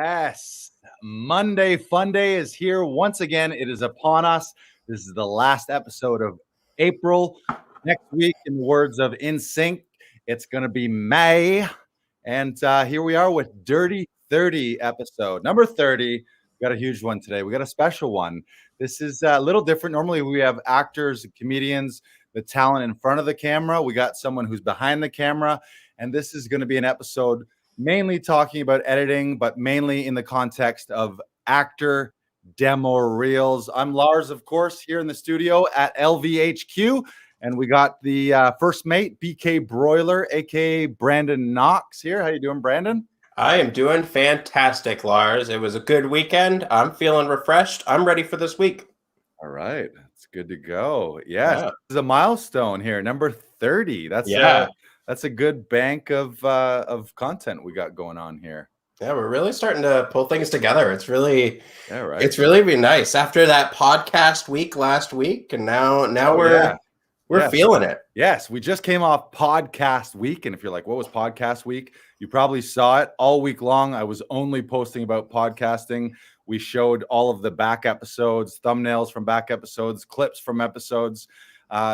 Yes. Monday Fun Day is here once again. It is upon us. This is the last episode of April. Next week, in the words of In Sync, it's going to be May. And here we are with Dirty 30 episode. Number 30. We got a huge one today. We got a special one. This is a little different. Normally, we have actors and comedians, the talent in front of the camera. We got someone who's behind the camera. And this is going to be an episode mainly talking about editing, but mainly in the context of actor demo reels. I'm Lars, of course, here in the studio at LVHQ. And we got the first mate, BK Broiler, aka Brandon Knox here. How you doing, Brandon? I am doing fantastic, Lars. It was a good weekend. I'm feeling refreshed. I'm ready for this week. All right. It's good to go. Yes. Yeah. This is a milestone here, number 30. That's a good bank of content we got going on here. Yeah, we're really starting to pull things together. It's really It's really been nice after that podcast week last week, and now we're feeling it. Yes, we just came off podcast week, and if you're like, what was podcast week? You probably saw it all week long. I was only posting about podcasting. We showed all of the back episodes, thumbnails from back episodes, clips from episodes.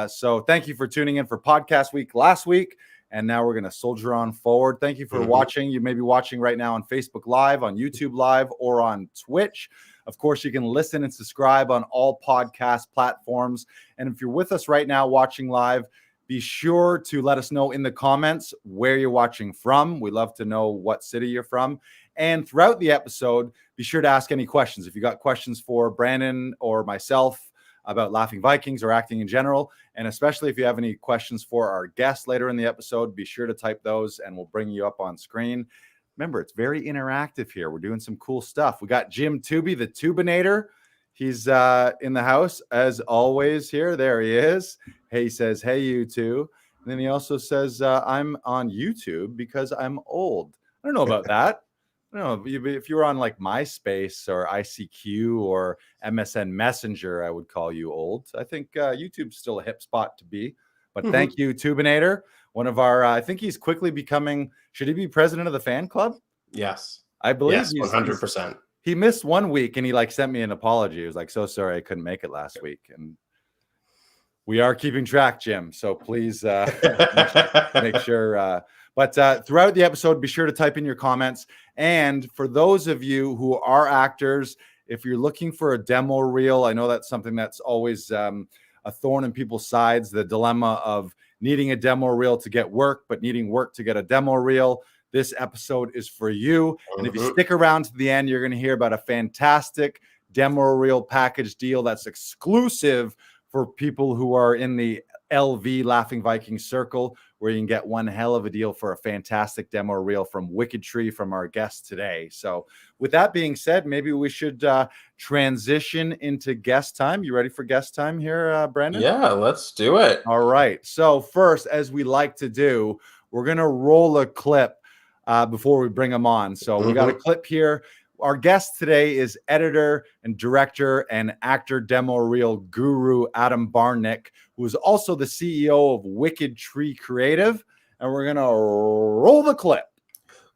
So thank you for tuning in for podcast week last week. And now we're going to soldier on forward. Thank you for watching. You may be watching right now on Facebook Live, on YouTube Live, or on Twitch. Of course, you can listen and subscribe on all podcast platforms. And if you're with us right now watching live, be sure to let us know in the comments where you're watching from. We love to know what city you're from. And throughout the episode, be sure to ask any questions. If you got questions for Brandon or myself about Laughing Vikings or acting in general, and especially if you have any questions for our guests later in the episode, be sure to type those and we'll bring you up on screen. Remember, it's very interactive here. We're doing some cool stuff. We got Jim Tubey, the Tubinator. He's in the house as always here. There he is. Hey, he says, hey, you two. And then he also says, I'm on YouTube because I'm old. I don't know about that. I don't know if you were on like MySpace or ICQ or MSN Messenger, I would call you old. I think YouTube's still a hip spot to be. But thank you, Tubinator. One of our, I think he's quickly becoming, should he be president of the fan club? Yes. I believe yes, 100%. He missed 1 week and he like sent me an apology. He was like, so sorry I couldn't make it last week. And we are keeping track, Jim. So please make sure. But throughout the episode, be sure to type in your comments. And for those of you who are actors, if you're looking for a demo reel, I know that's something that's always a thorn in people's sides, the dilemma of needing a demo reel to get work, but needing work to get a demo reel. This episode is for you. And if you stick around to the end, you're going to hear about a fantastic demo reel package deal that's exclusive for people who are in the LV Laughing Vikings circle, where you can get one hell of a deal for a fantastic demo reel from Wikitree from our guest today. So with that being said, maybe we should transition into guest time. You ready for guest time here, Brandon? Yeah, let's do it. All right. So first, as we like to do, we're going to roll a clip before we bring them on. So we got a clip here. Our guest today is editor and director and actor demo reel guru Adam Barnick, who is also the CEO of Wikitree Creative. And we're going to roll the clip.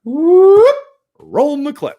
Roll the clip.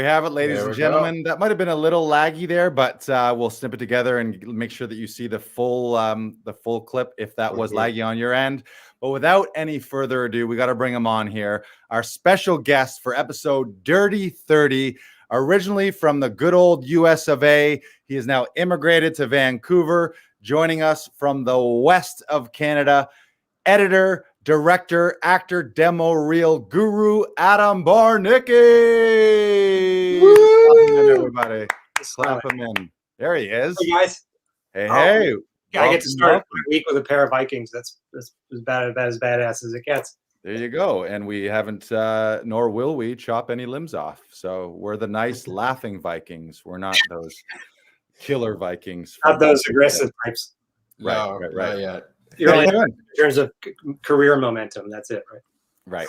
have it, ladies and gentlemen. That might have been a little laggy there, but we'll snip it together and make sure that you see the full clip if that was laggy on your end. But without any further ado, we got to bring him on here. Our special guest for episode Dirty 30, originally from the good old US of A. He is now immigrated to Vancouver, joining us from the west of Canada, editor, director, actor, demo reel guru, Adam Barnick. Everybody, clap him in. There he is. Hey guys. Hey. I get to start my week with a pair of Vikings. That's as badass as it gets. There you go. And we haven't, nor will we, chop any limbs off. So we're the nice laughing Vikings. We're not those killer Vikings. Not those aggressive types. Right. Not yet. You're only in terms of career momentum. That's it, right?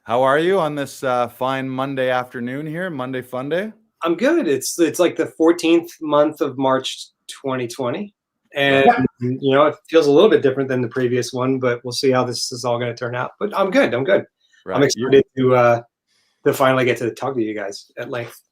How are you on this fine Monday afternoon here? Monday Fun Day? I'm good. It's like the 14th month of March 2020. And, it feels a little bit different than the previous one, but we'll see how this is all going to turn out. But I'm good. Right. I'm excited to finally get to talk to you guys at length.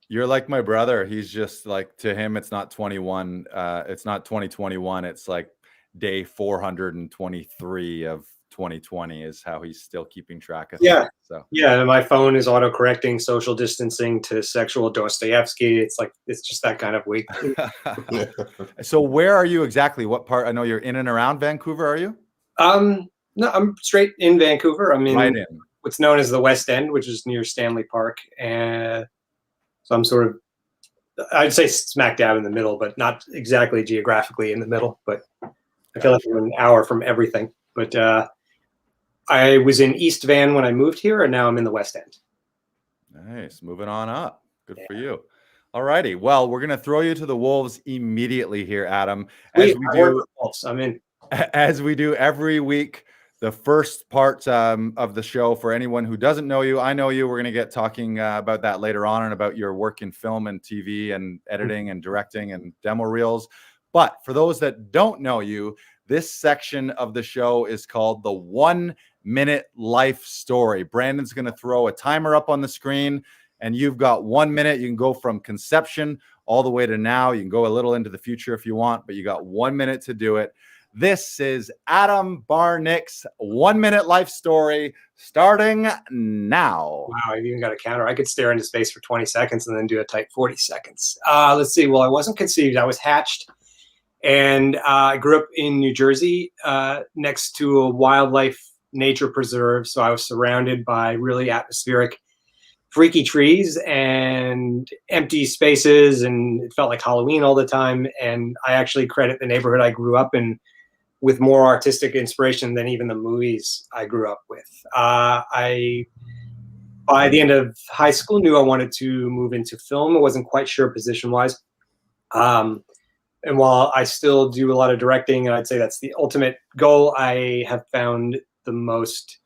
You're like my brother. He's just like, to him, it's not 21. It's not 2021. It's like day 423 of 2020 is how he's still keeping track of things. So and my phone is auto-correcting social distancing to sexual Dostoevsky. It's just that kind of week. So where are you exactly? What part? I know you're in and around Vancouver, are you? No, I'm straight in Vancouver. I'm in what's known as the West End, which is near Stanley Park. And so I'm sort of, I'd say smack dab in the middle, but not exactly geographically in the middle, but I feel like I'm an hour from everything. But I was in East Van when I moved here, and now I'm in the West End. Nice. Moving on up. Good for you. All righty. Well, we're going to throw you to the wolves immediately here, Adam. As we do every week, the first part of the show, for anyone who doesn't know you, I know you. We're going to get talking about that later on and about your work in film and TV and editing and directing and demo reels. But for those that don't know you, this section of the show is called the 1 minute life story. Brandon's going to throw a timer up on the screen, and you've got 1 minute. You can go from conception all the way to now. You can go a little into the future if you want, but you got 1 minute to do it. This is Adam Barnick's 1 minute life story, starting now. Wow, I've even got a counter. I could stare into space for 20 seconds and then do a tight 40 seconds. Let's see. Well, I wasn't conceived. I was hatched. And I grew up in New Jersey next to a wildlife nature preserve. So I was surrounded by really atmospheric, freaky trees and empty spaces. And it felt like Halloween all the time. And I actually credit the neighborhood I grew up in with more artistic inspiration than even the movies I grew up with. I, by the end of high school, knew I wanted to move into film. I wasn't quite sure position-wise. And while I still do a lot of directing, and I'd say that's the ultimate goal, I have found the most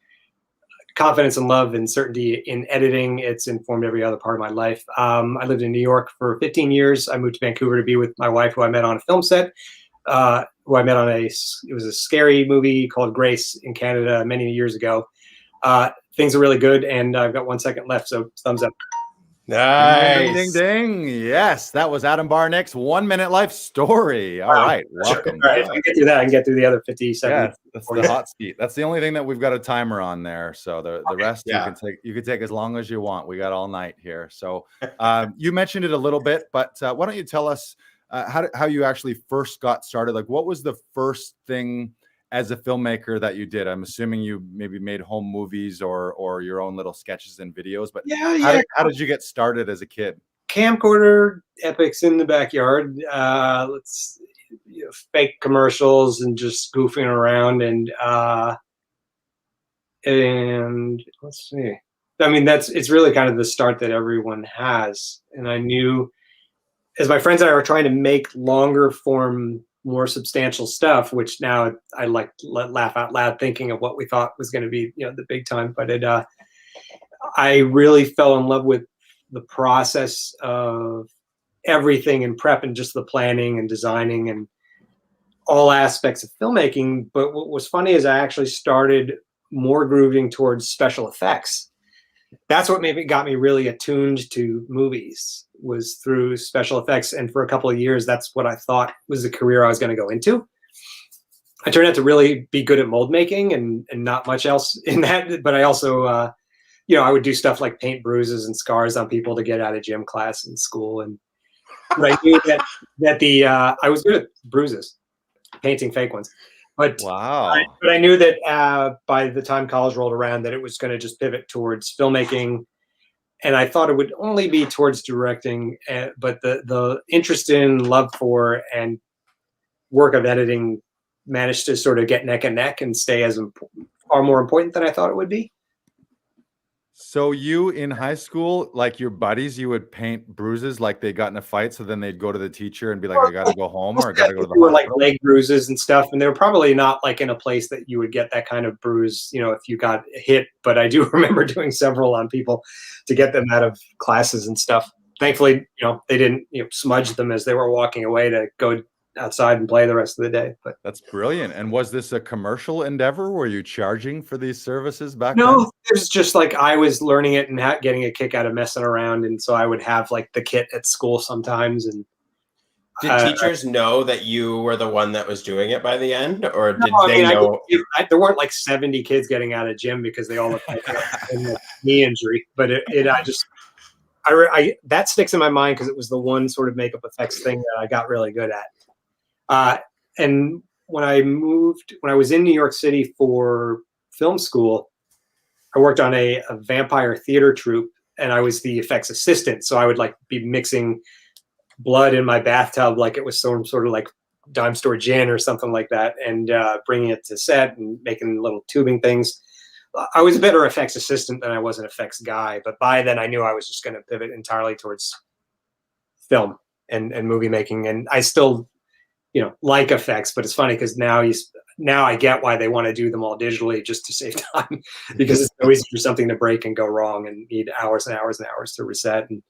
confidence and love and certainty in editing. It's informed every other part of my life. I lived in New York for 15 years. I moved to Vancouver to be with my wife, who I met on a film set, who I met on it was a scary movie called Grace in Canada many years ago. Things are really good, and I've got 1 second left, so thumbs up. Nice. Ding, ding, ding. Yes, that was Adam Barnick's 1 minute life story. All right, welcome. All right, if I can get through that, I can get through the other 50 seconds. Yeah, that's the hot seat. That's the only thing that we've got a timer on there. So the rest you can take as long as you want. We got all night here. So you mentioned it a little bit, but why don't you tell us how you actually first got started? Like, what was the first thing as a filmmaker that you did? I'm assuming you maybe made home movies or your own little sketches and videos, but how did you get started as a kid? Camcorder epics in the backyard. Fake commercials and just goofing around and let's see. I mean, it's really kind of the start that everyone has. And I knew as my friends and I were trying to make longer form, more substantial stuff, which now I laugh out loud thinking of what we thought was going to be, the big time. But I really fell in love with the process of everything in prep and just the planning and designing and all aspects of filmmaking. But what was funny is I actually started more grooving towards special effects. that's what got me really attuned to movies, was through special effects. And for a couple of years, that's what I thought was the career I was going to go into. I turned out to really be good at mold making and not much else in that. But I also, I would do stuff like paint bruises and scars on people to get out of gym class in school. And but I knew that I was good at bruises, painting fake ones. But wow. But I knew that by the time college rolled around, that it was going to just pivot towards filmmaking, and I thought it would only be towards directing. But the interest in, love for, and work of editing managed to sort of get neck and neck and stay as far more important than I thought it would be. So you in high school, like your buddies, you would paint bruises like they got in a fight, so then they'd go to the teacher and be like, I gotta go home, or I gotta go to the hospital. Like leg bruises and stuff, and they were probably not like in a place that you would get that kind of bruise, if you got hit. But I do remember doing several on people to get them out of classes and stuff. Thankfully, they didn't smudge them as they were walking away to go outside and play the rest of the day. But that's brilliant. And was this a commercial endeavor? Were you charging for these services back then? No, it was just like I was learning it and getting a kick out of messing around, and so I would have like the kit at school sometimes. And did teachers know that you were the one that was doing it by the end, or did they know? There weren't like 70 kids getting out of gym because they all looked like a knee injury, but I that sticks in my mind because it was the one sort of makeup effects thing that I got really good at. And when I was in New York City for film school, I worked on a vampire theater troupe, and I was the effects assistant. So I would like be mixing blood in my bathtub like it was some sort of like dime store gin or something like that, and bringing it to set and making little tubing things. I was a better effects assistant than I was an effects guy, but by then I knew I was just going to pivot entirely towards film and movie making. And I still like effects, but it's funny because now I get why they want to do them all digitally, just to save time, because it's so easy for something to break and go wrong and need hours and hours and hours to reset. And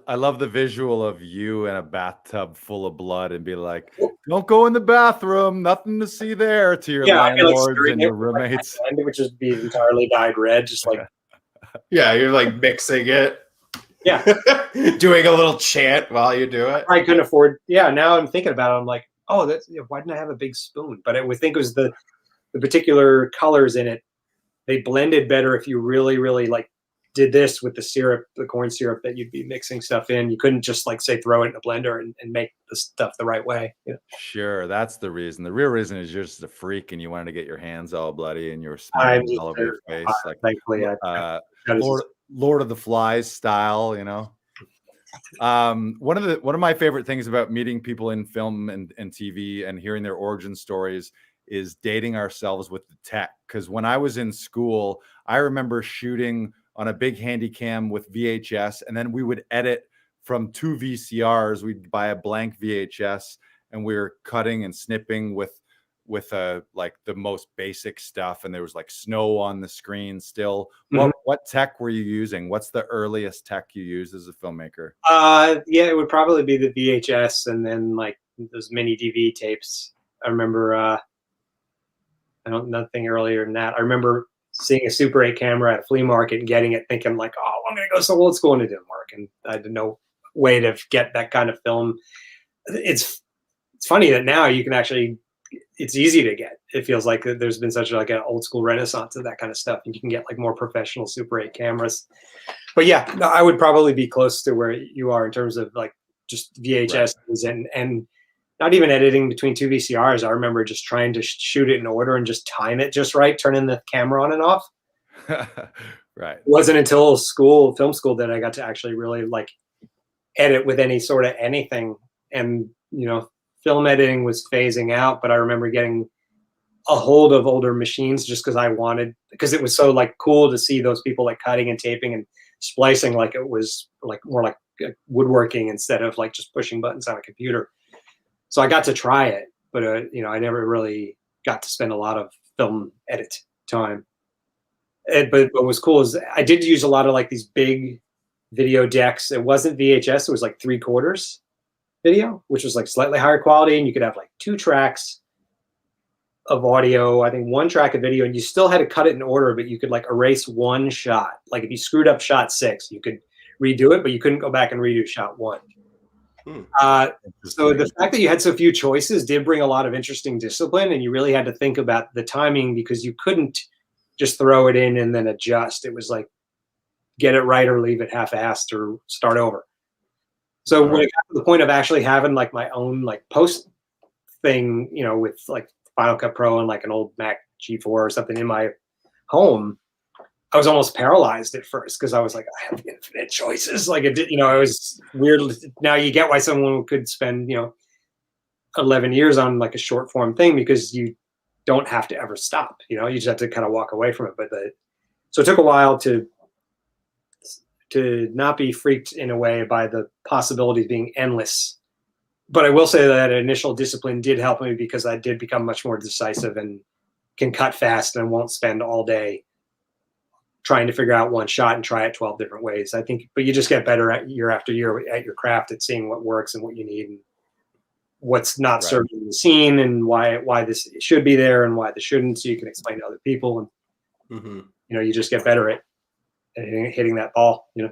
I love the visual of you in a bathtub full of blood and be like, don't go in the bathroom, nothing to see there, to your landlords and your roommates. It would just be entirely dyed red, just like you're like mixing it. Yeah. Doing a little chant while you do it. I couldn't afford. Yeah. Now I'm thinking about it. I'm like, oh, why didn't I have a big spoon? But I would think it was the particular colors in it. They blended better if you really, really like did this with the syrup, the corn syrup that you'd be mixing stuff in. You couldn't just like say, throw it in a blender and make the stuff the right way. Sure. That's the reason. The real reason is you're just a freak and you wanted to get your hands all bloody and you were smiling all over your face. Thankfully, Lord of the Flies style, one of my favorite things about meeting people in film and TV and hearing their origin stories is dating ourselves with the tech. Because when I was in school, I remember shooting on a big handy cam with VHS, and then we would edit from 2 VCRs. We'd buy a blank VHS, and we were cutting and snipping with like the most basic stuff, and there was like snow on the screen still. Mm-hmm. What tech were you using? What's the earliest tech you used as a filmmaker? It would probably be the VHS, and then like those mini DV tapes. I remember nothing earlier than that. I remember seeing a Super 8 camera at a flea market and getting it, thinking like, oh, I'm gonna go so old school, and it didn't work, and I had no way to get that kind of film. It's funny that now you can actually, it's easy to get. It feels like there's been such like an old school renaissance of that kind of stuff, and you can get like more professional Super 8 cameras. But yeah, no, I would probably be close to where you are in terms of like just VHS and not even editing between 2 VCRs. I remember just trying to shoot it in order and just time it just right, turning the camera on and off. Right. It wasn't until film school that I got to actually really like edit with any sort of anything. And, film editing was phasing out, but I remember getting a hold of older machines just because it was so like cool to see those people like cutting and taping and splicing like it was like more like woodworking instead of like just pushing buttons on a computer. So I got to try it, but I never really got to spend a lot of film edit time. But what was cool is I did use a lot of like these big video decks. It wasn't VHS; it was like 3/4 video, which was like slightly higher quality, and you could have like 2 tracks. of audio, I think 1 track of video, and you still had to cut it in order, but you could like erase 1 shot. Like if you screwed up shot 6, you could redo it, but you couldn't go back and redo shot 1. So the fact that you had so few choices did bring a lot of interesting discipline, and you really had to think about the timing because you couldn't just throw it in and then adjust. It was like get it right or leave it half-assed or start over. So when it got to the point of actually having like my own like post thing, you know, with like Final Cut Pro and like an old Mac G4 or something in my home, I was almost paralyzed at first because I was like, I have infinite choices. Like it did, you know, it was weird. Now you get why someone could spend, you know, 11 years on like a short form thing because you don't have to ever stop, you know, you just have to kind of walk away from it. But so it took a while to not be freaked in a way by the possibilities being endless. But I will say that initial discipline did help me because I did become much more decisive and can cut fast and won't spend all day trying to figure out 1 shot and try it 12 different ways. I think, but you just get better at year after year at your craft at seeing what works and what you need and what's not serving the scene and why this should be there and why this shouldn't. So you can explain to other people and, you know, you just get better at hitting that ball, you know?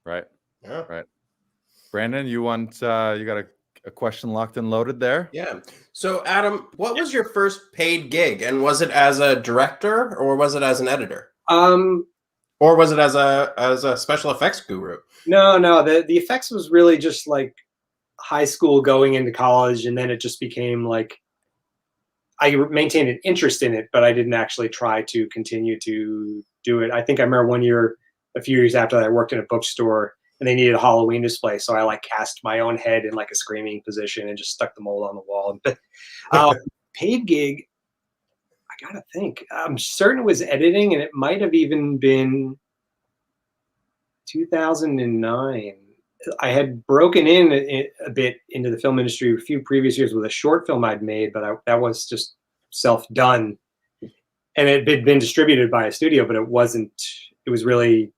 Right. Yeah. Right. Brandon, you want, you got a question locked and loaded there? Yeah. So Adam, what was your first paid gig, and was it as a director or was it as an editor? Or was it as a special effects guru? No. The effects was really just like high school going into college, and then it just became like I maintained an interest in it, but I didn't actually try to continue to do it. I think I remember one year, a few years after that, I worked in a bookstore and they needed a Halloween display. So I like cast my own head in like a screaming position and just stuck the mold on the wall. But paid gig, I gotta think. I'm certain it was editing, and it might have even been 2009. I had broken in a bit into the film industry a few previous years with a short film I'd made, but that was just self-done. And it had been distributed by a studio, but it wasn't, it was really,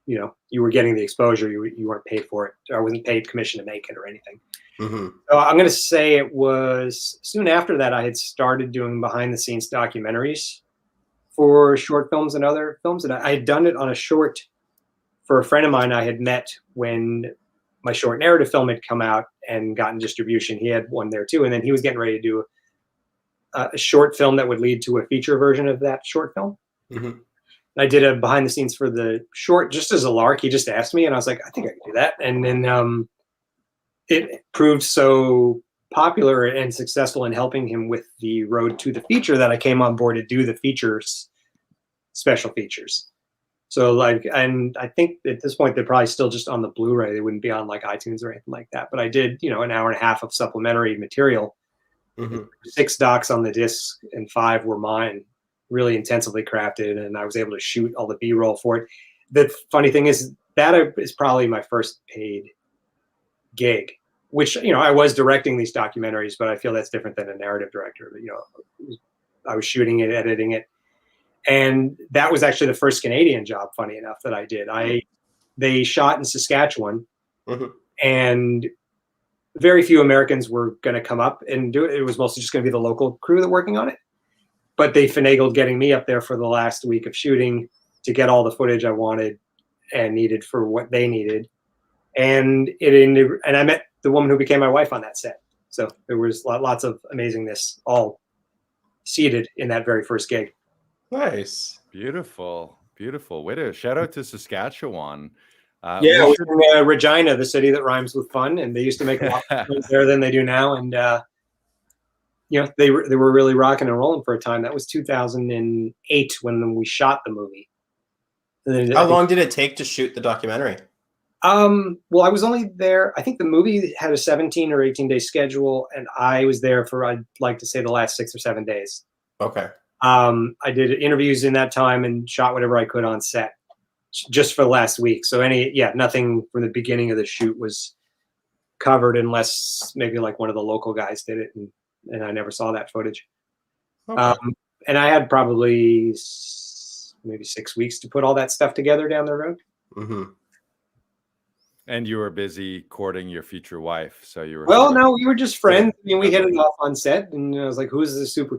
you know, you were getting the exposure, you weren't paid for it. I wasn't paid commission to make it or anything. So I'm going to say it was soon after that I had started doing behind the scenes documentaries for short films and other films. And I had done it on a short for a friend of mine I had met when my short narrative film had come out and gotten distribution. He had one there too. And then he was getting ready to do a short film that would lead to a feature version of that short film. I did a behind the scenes for the short just as a lark. He just asked me and I was like, I think I can do that. And then it proved so popular and successful in helping him with the road to the feature that I came on board to do the features, special features. So like, and I think at this point, they're probably still just on the Blu-ray. They wouldn't be on like iTunes or anything like that. But I did, you know, an hour and a half of supplementary material. 6 docs on the disc and 5 were mine, really intensively crafted. And I was able to shoot all the B-roll for it. The funny thing is that is probably my first paid gig, which, you know, I was directing these documentaries, but I feel that's different than a narrative director. You know, I was shooting it, editing it. And that was actually the first Canadian job, funny enough, that I did. They shot in Saskatchewan, and very few Americans were going to come up and do it. It was mostly just going to be the local crew that working on it. But they finagled getting me up there for the last week of shooting to get all the footage I wanted and needed for what they needed. And I met the woman who became my wife on that set. So there was lots of amazingness all seated in that very first gig. Nice. Beautiful. Way to shout out to Saskatchewan. Yeah, in Regina, the city that rhymes with fun, and they used to make a lot more films there than they do now. And you know, they were really rocking and rolling for a time. That was 2008 when we shot the movie. How long did it take to shoot the documentary? Well, I was only there. I think the movie had a 17 or 18-day schedule, and I was there for, I'd like to say, the last 6 or 7 days. Okay. I did interviews in that time and shot whatever I could on set just for the last week. So nothing from the beginning of the shoot was covered unless maybe like one of the local guys did it, and I never saw that footage. Okay. And I had probably maybe 6 weeks to put all that stuff together down the road. And you were busy courting your future wife, so you were. Well, no, we were just friends. I mean, we hit it off on set, and I was like, "Who's this super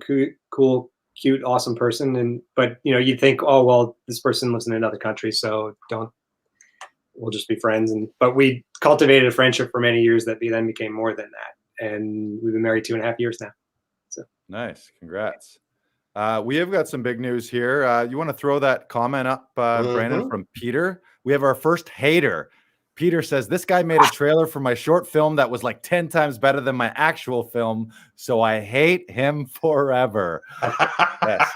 cool, cute, awesome person?" But you'd think, "Oh, well, this person lives in another country, so we'll just be friends." But we cultivated a friendship for many years that then became more than that, and we've been married 2.5 years now. So nice, congrats. We have got some big news here. You want to throw that comment up, Brandon, from Peter? We have our first hater. Peter says, this guy made a trailer for my short film that was like 10 times better than my actual film, so I hate him forever. Yes.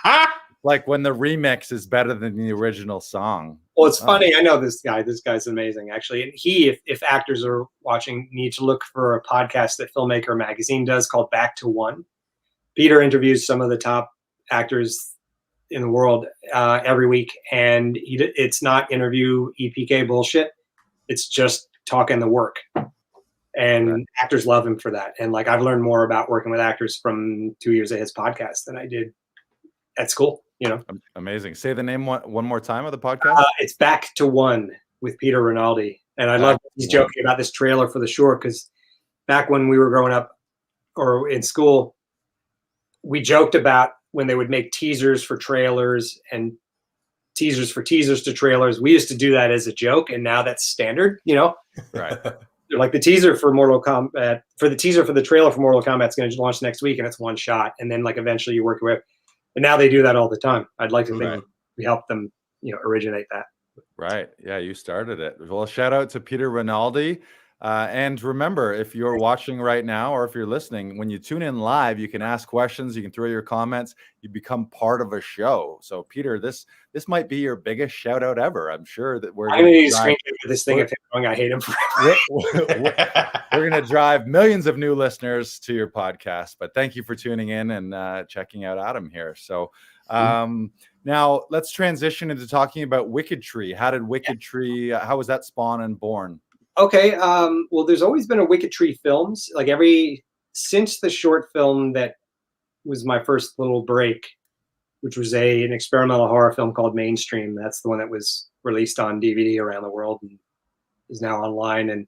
Like when the remix is better than the original song. Well, it's funny. I know this guy. This guy's amazing, actually. And if actors are watching, need to look for a podcast that Filmmaker Magazine does called Back to One. Peter interviews some of the top actors in the world every week, and it's not interview EPK bullshit. It's just talking the work, and actors love him for that. And like, I've learned more about working with actors from 2 years of his podcast than I did at school. Amazing. Say the name one more time of the podcast. It's Back to One with Peter Rinaldi, and I love he's joking about this trailer for the short, because back when we were growing up or in school, we joked about when they would make teasers for trailers and teasers for teasers to trailers. We used to do that as a joke, and now that's standard, Right. Like the teaser for Mortal Kombat, for the teaser for the trailer for Mortal Kombat is going to launch next week, and it's one shot, and then like eventually you work with. And now they do that all the time. I'd like to think we help them, originate that. Right. Yeah, you started it. Well, shout out to Peter Rinaldi. And remember, if you're watching right now or if you're listening, when you tune in live, you can ask questions, you can throw your comments, you become part of a show. So Peter, this might be your biggest shout out ever. I'm sure that we're going to use this thing of him going, I hate him we're going to drive millions of new listeners to your podcast. But thank you for tuning in and checking out Adam here. So now let's transition into talking about Wikitree. How did Wikitree, how was that spawn and born? Okay. Well, there's always been a Wikitree Films, like since the short film that was my first little break, which was an experimental horror film called Mainstream. That's the one that was released on DVD around the world and is now online. And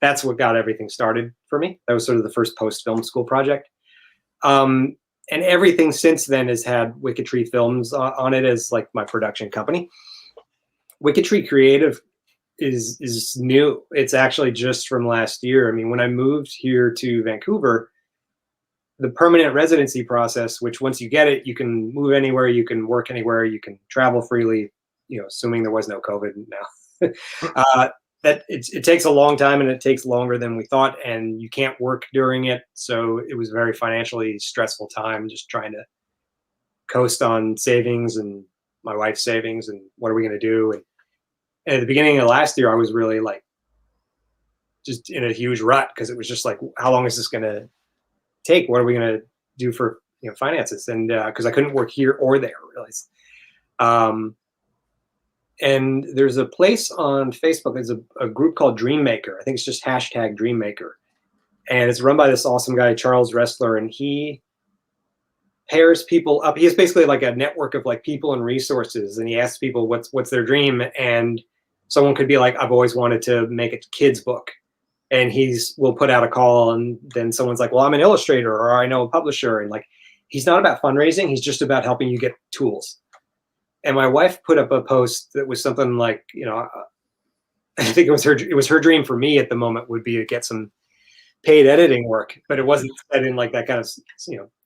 that's what got everything started for me. That was sort of the first post-film school project. And everything since then has had Wikitree Films on it as like my production company. Wikitree Creative is new. It's actually just from last year. I mean, when I moved here to Vancouver, the permanent residency process, which once you get it, you can move anywhere, you can work anywhere, you can travel freely, assuming there was no COVID now. That it takes a long time, and it takes longer than we thought, and you can't work during it. So it was a very financially stressful time, just trying to coast on savings and my wife's savings and what are we going to do. And at the beginning of last year, I was really like just in a huge rut, because it was just like, how long is this going to take? What are we going to do for finances? And because I couldn't work here or there, really. And there's a place on Facebook. There's a group called Dreammaker. I think it's just #Dreammaker, and it's run by this awesome guy, Charles Ressler, and he pairs people up. He's basically like a network of like people and resources, and he asks people what's their dream. And someone could be like, I've always wanted to make a kid's book, and will put out a call, and then someone's like, well, I'm an illustrator, or I know a publisher, and like, he's not about fundraising. He's just about helping you get tools. And my wife put up a post that was something like, I think it was her dream for me at the moment would be to get some paid editing work, but it wasn't said in like that kind of,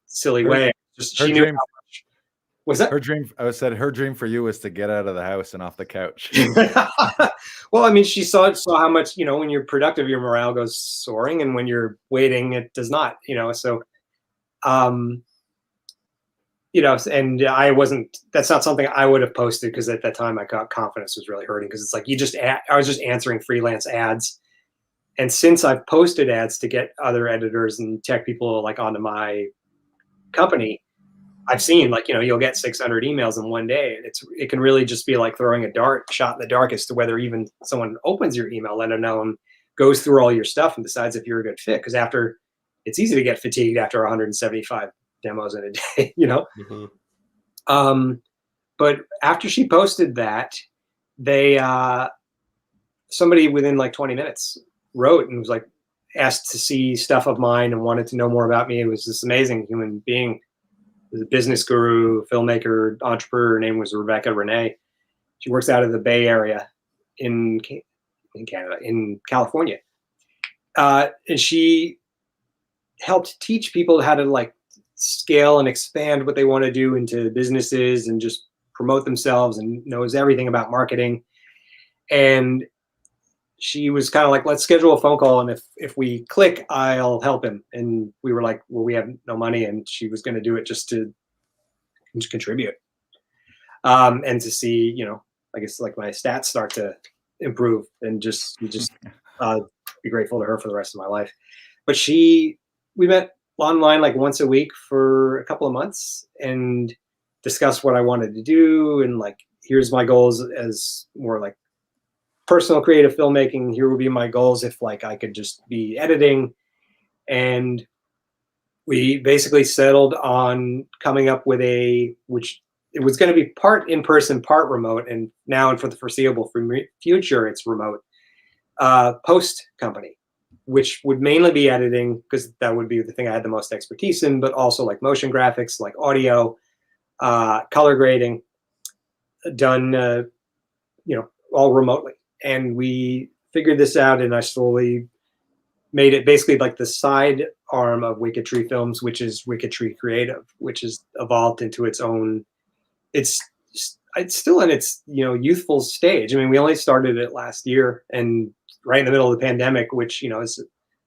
silly way. Just she knew how much. Was that her dream? I said her dream for you was to get out of the house and off the couch. Well, I mean, she saw how much, when you're productive, your morale goes soaring, and when you're waiting, it does not, so, and that's not something I would have posted, because at that time my confidence was really hurting, because it's like, I was just answering freelance ads. And since I've posted ads to get other editors and tech people like onto my company, I've seen like, you'll get 600 emails in one day. And it can really just be like throwing a shot in the dark as to whether even someone opens your email, let them know, and goes through all your stuff and decides if you're a good fit. Because it's easy to get fatigued after 175 demos in a day, But after she posted that, they somebody within like 20 minutes wrote and was like, asked to see stuff of mine and wanted to know more about me. It was this amazing human being. He was a business guru, filmmaker, entrepreneur. Her name was Rebecca Renee. She works out of the Bay Area in Canada, in California. And she helped teach people how to like scale and expand what they want to do into businesses and just promote themselves, and knows everything about marketing. And she was kind of like, let's schedule a phone call, and if we click, I'll help him. And we were like, well, we have no money, and she was going to do it just to contribute, and to see, you know, I guess like my stats start to improve, and just be grateful to her for the rest of my life. But we met online like once a week for a couple of months and discussed what I wanted to do, and like, here's my goals as more like personal creative filmmaking. Here would be my goals if like I could just be editing. And we basically settled on coming up with which it was going to be part in person, part remote, and now and for the foreseeable future, it's remote, post company, which would mainly be editing, because that would be the thing I had the most expertise in, but also like motion graphics, like audio, color grading, done, you know, all remotely. And we figured this out, and I slowly made it basically like the side arm of Wikitree Films, which is Wikitree Creative, which has evolved into its own. It's still in its, you know, youthful stage. I mean, we only started it last year, and right in the middle of the pandemic, which, you know, is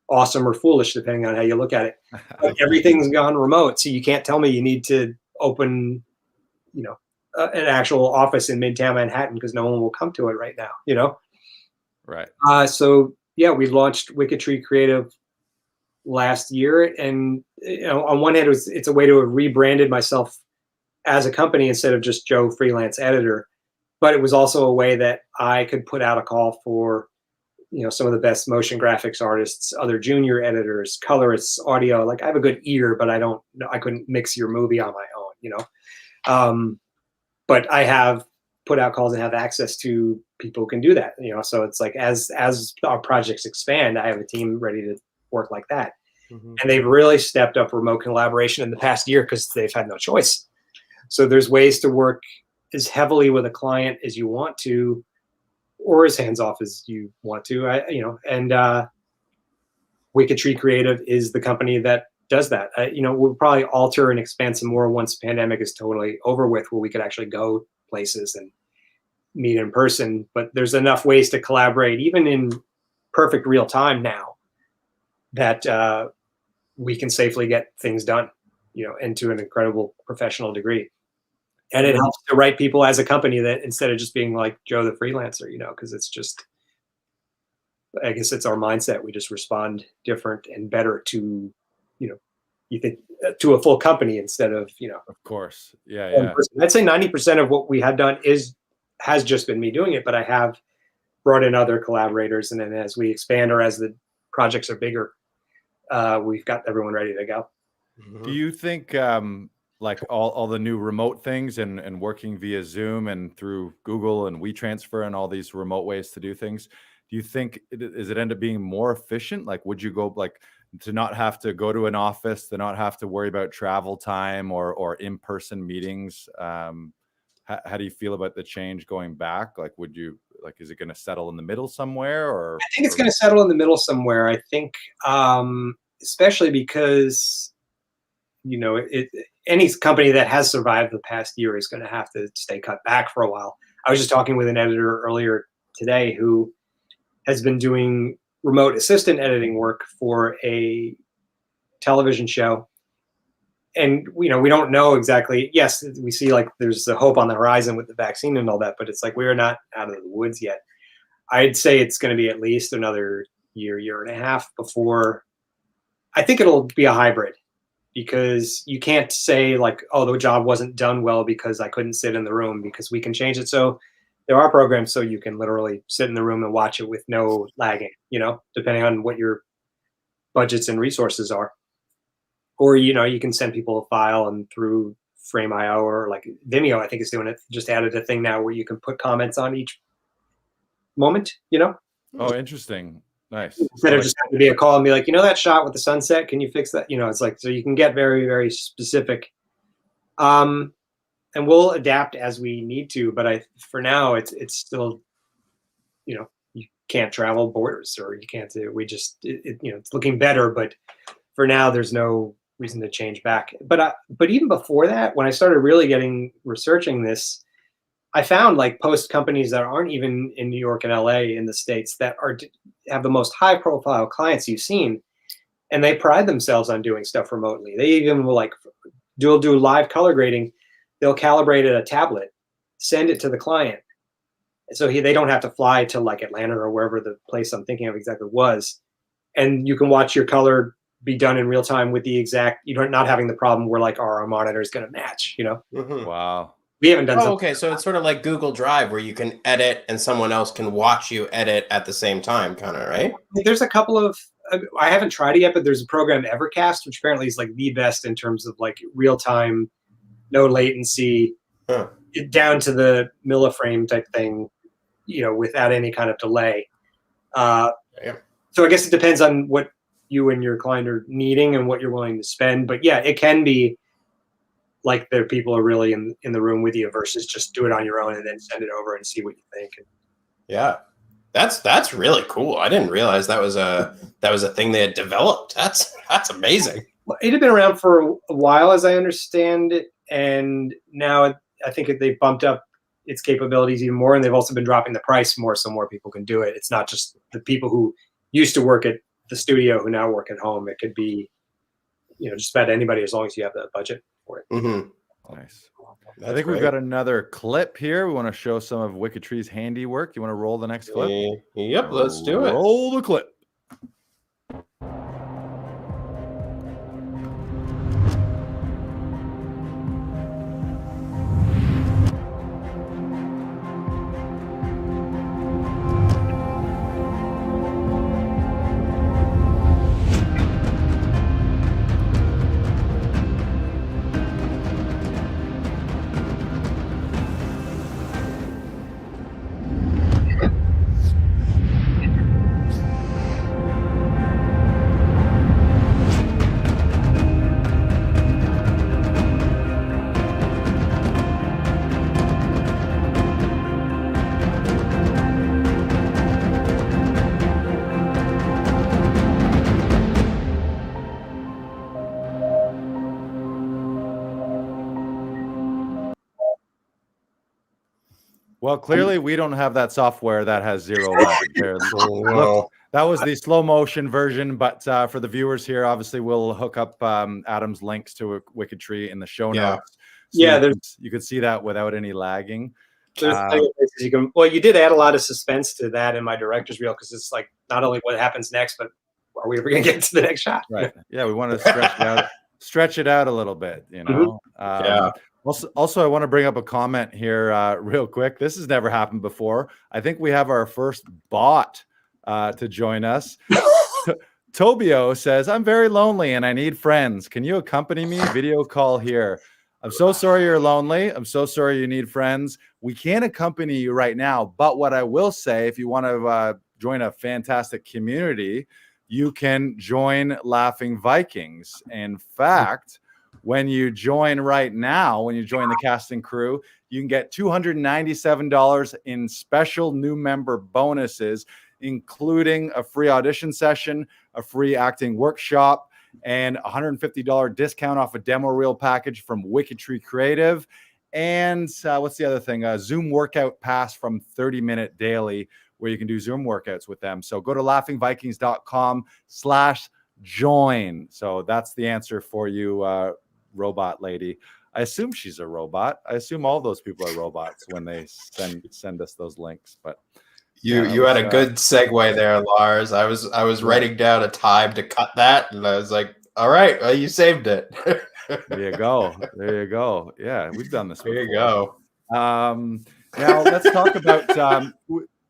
awesome or foolish depending on how you look at it. But everything's gone remote, so you can't tell me you need to open, you know, an actual office in Midtown Manhattan, because no one will come to it right now, you know. Right. So yeah, we launched Wikitree Creative last year, and, you know, on one hand, it's a way to have rebranded myself as a company instead of just Joe freelance editor, but it was also a way that I could put out a call for, you know, some of the best motion graphics artists, other junior editors, colorists, audio. Like, I have a good ear, but I couldn't mix your movie on my own, you know. But I have put out calls and have access to people who can do that, you know. So it's like, as our projects expand, I have a team ready to work like that. Mm-hmm. And they've really stepped up remote collaboration in the past year because they've had no choice. So there's ways to work as heavily with a client as you want to, or as hands off as you want to, you know. And Wikitree Creative is the company that does that. You know, we'll probably alter and expand some more once the pandemic is totally over with, where we could actually go places and meet in person. But there's enough ways to collaborate, even in perfect real time now, that we can safely get things done, you know, and to an incredible professional degree. And it helps the right people as a company, that instead of just being like Joe the freelancer, you know, because it's just, I guess it's our mindset. We just respond different and better to, you know, you think to a full company instead of, you know. Of course. Yeah. I'd say 90% of what we have done has just been me doing it, but I have brought in other collaborators. And then as we expand, or as the projects are bigger, we've got everyone ready to go. Do you think like all the new remote things and working via Zoom and through Google and WeTransfer and all these remote ways to do things, do you think is it end up being more efficient? Like, would you go like to not have to go to an office, to not have to worry about travel time or in-person meetings? How do you feel about the change going back? Like, would you like, is it going to settle in the middle somewhere? Or I think it's going to settle in the middle somewhere. I think, especially because, you know, any company that has survived the past year is going to have to stay cut back for a while. I was just talking with an editor earlier today who has been doing remote assistant editing work for a television show. And, you know, we don't know exactly. Yes, we see like there's a hope on the horizon with the vaccine and all that, but it's like we're not out of the woods yet. I'd say it's going to be at least another year and a half before. I think it'll be a hybrid, because you can't say like, oh, the job wasn't done well because I couldn't sit in the room, because we can change it. So there are programs so you can literally sit in the room and watch it with no lagging, you know, depending on what your budgets and resources are. Or, you know, you can send people a file, and through Frame.io or like Vimeo, I think is doing it, just added a thing now where you can put comments on each moment, you know, Oh, interesting. Nice. Instead of just having to be a call and be like, that shot with the sunset, can you fix that? It's like, so you can get very, very specific. And we'll adapt as we need to, but for now, it's still, you can't travel borders, or you can't do, it's looking better, but for now, there's no reason to change back. But even before that, when I started really researching this, I found like post companies that aren't even in New York and LA in the States that have the most high profile clients you've seen. And they pride themselves on doing stuff remotely. They even will do live color grading. They'll calibrate at a tablet, send it to the client. So they don't have to fly to like Atlanta or wherever the place I'm thinking of exactly was. And you can watch your color be done in real time with the exact, you're not having the problem where like our monitor is going to match, Mm-hmm. Wow. We haven't done okay. So it's sort of like Google Drive where you can edit and someone else can watch you edit at the same time, kind of, right? There's a couple of, I haven't tried it yet, but there's a program, Evercast, which apparently is like the best in terms of like real time, no latency, down to the milliframe type thing, without any kind of delay. So I guess it depends on what you and your client are needing and what you're willing to spend. But yeah, it can be like the people are really in the room with you versus just do it on your own and then send it over and see what you think. Yeah, that's really cool. I didn't realize that was a thing they had developed. That's amazing. It had been around for a while, as I understand it, and now I think they've bumped up its capabilities even more, and they've also been dropping the price more so more people can do it. It's not just the people who used to work at the studio who now work at home. It could be, just about anybody as long as you have the budget for it. Mm-hmm. Nice. I think we've got another clip here. We want to show some of Wikitree's handiwork. You want to roll the next clip? Yep, let's do it. Roll the clip. Well, clearly we don't have that software that has zero lag. Look, that was the slow motion version, but for the viewers here, obviously we'll hook up Adam's links to Wikitree in the show notes. So you could see that without any lagging. There's places you can. Well, you did add a lot of suspense to that in my director's reel because it's like not only what happens next, but are we ever going to get to the next shot? Right. Yeah, we want to stretch it out a little bit. Yeah. Also, I want to bring up a comment here real quick. This has never happened before. I think we have our first bot to join us. Tobio says, "I'm very lonely and I need friends. Can you accompany me? Video call here. I'm so sorry you're lonely. I'm so sorry you need friends. We can't accompany you right now. But what I will say, if you want to join a fantastic community, you can join Laughing Vikings. In fact, when you join right now, when you join the cast and crew, you can get $297 in special new member bonuses, including a free audition session, a free acting workshop, and $150 discount off a demo reel package from Wikitree Creative. And what's the other thing? A Zoom workout pass from 30 Minute Daily, where you can do Zoom workouts with them. So go to laughingvikings.com/join. So that's the answer for you, robot lady. I assume she's a robot. I assume all those people are robots when they send us those links. But you had a good segue there, Lars. I was writing down a time to cut that, and I was like, "All right, well, you saved it." There you go. There you go. Yeah, we've done this before. There you go. Now let's talk about.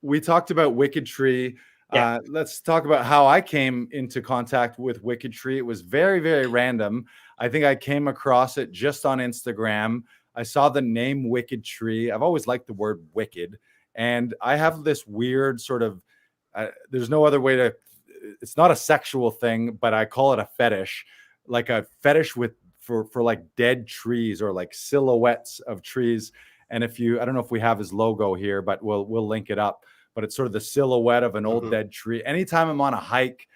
We talked about Wikitree. Yeah. Let's talk about how I came into contact with Wikitree. It was very, very random. I think I came across it just on Instagram. I saw the name Wikitree. I've always liked the word wicked. And I have this weird sort of there's no other way to, it's not a sexual thing, but I call it a fetish, like a fetish for like dead trees or like silhouettes of trees. And I don't know if we have his logo here, but we'll link it up, but it's sort of the silhouette of an old dead tree. Anytime I'm on a hike,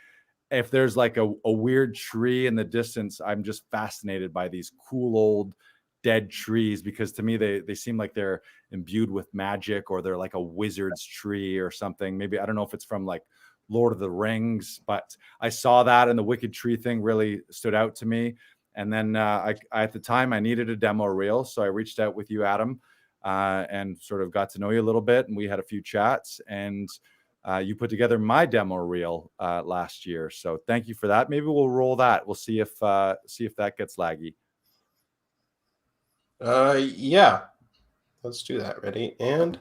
if there's like a weird tree in the distance, I'm just fascinated by these cool old dead trees, because to me they seem like they're imbued with magic, or they're like a wizard's tree or something. Maybe, I don't know if it's from like Lord of the Rings, but I saw that, and the Wikitree thing really stood out to me. And then I at the time I needed a demo reel, so I reached out with you, Adam, and sort of got to know you a little bit, and we had a few chats, and you put together my demo reel last year. So thank you for that. Maybe we'll roll that. We'll see if that gets laggy. Yeah, let's do that. Ready? And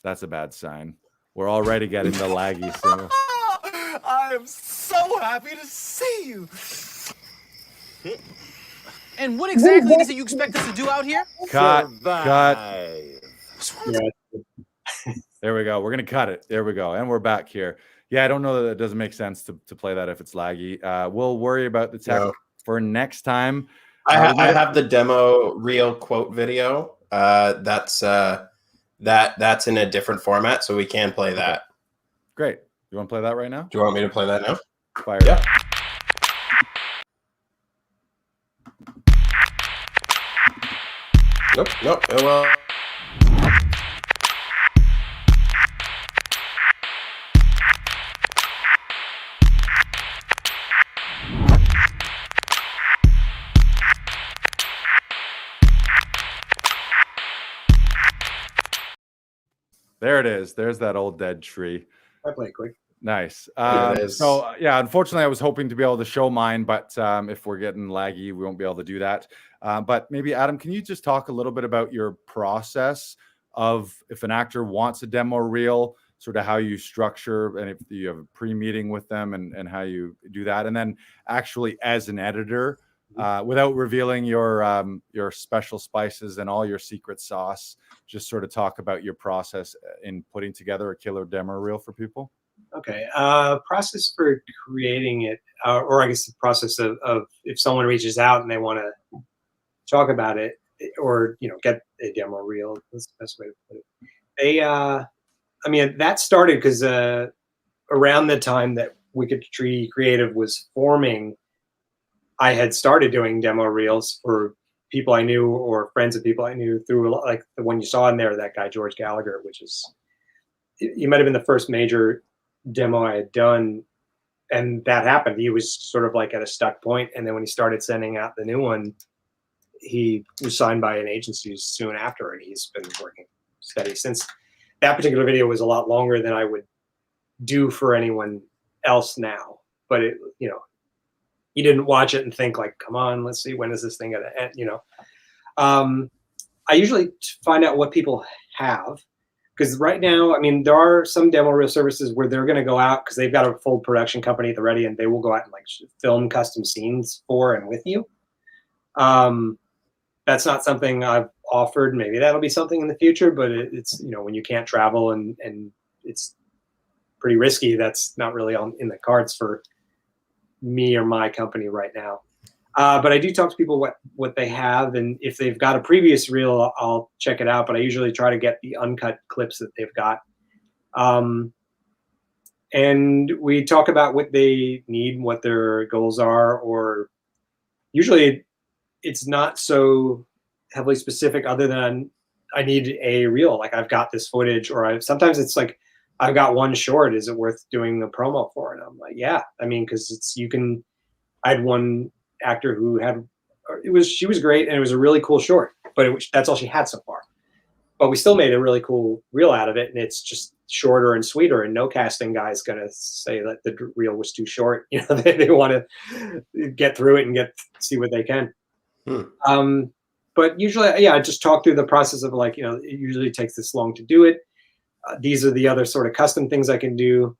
that's a bad sign. We're already getting the laggy signal. I am so happy to see you. And what exactly is it you expect us to do out here? Cut. Yeah. There we go. We're gonna cut it. There we go. And we're back here. Yeah, I don't know that it doesn't make sense to play that if it's laggy. We'll worry about the tech for next time. I have the demo reel quote video. That's in a different format, so we can play that. Great. You want to play that right now? Do you want me to play that now? Fire. Yeah. Nope. Well. There it is. There's that old dead tree. I play it quick. Nice. It is. So yeah, unfortunately, I was hoping to be able to show mine, but if we're getting laggy, we won't be able to do that. But maybe Adam, can you just talk a little bit about your process of, if an actor wants a demo reel, sort of how you structure, and if you have a pre-meeting with them, and how you do that, and then actually as an editor, without revealing your special spices and all your secret sauce, just sort of talk about your process in putting together a killer demo reel for people. Okay. Process for creating it, or I guess the process of if someone reaches out and they want to talk about it, or get a demo reel. That's the best way to put it. I mean, that started because around the time that Wikitree Creative was forming, I had started doing demo reels for people I knew or friends of people I knew through, like the one you saw in there, that guy George Gallagher, which is, he might have been the first major demo I had done. And that happened. He was sort of like at a stuck point, and then when he started sending out the new one, he was signed by an agency soon after, and he's been working steady since. That particular video was a lot longer than I would do for anyone else now, but it, you didn't watch it and think like, come on, let's see, when is this thing gonna end? I usually find out what people have, because right now, I mean, there are some demo reel services where they're going to go out because they've got a full production company at the ready, and they will go out and like film custom scenes for and with you. That's not something I've offered. Maybe that'll be something in the future, but it's, when you can't travel and it's pretty risky, that's not really in the cards for me or my company right now. But I do talk to people what they have, and if they've got a previous reel, I'll check it out. But I usually try to get the uncut clips that they've got. And we talk about what they need, what their goals are, or usually it's not so heavily specific other than I need a reel. Like, I've got this footage, or sometimes it's like, I've got one short. Is it worth doing a promo for? And I'm like, yeah. I mean, because I had one actor who she was great, and it was a really cool short, but that's all she had so far. But we still made a really cool reel out of it, and it's just shorter and sweeter, and no casting guy is going to say that the reel was too short. They want to get through it and see what they can. But usually, yeah, I just talk through the process of like, it usually takes this long to do it. These are the other sort of custom things I can do.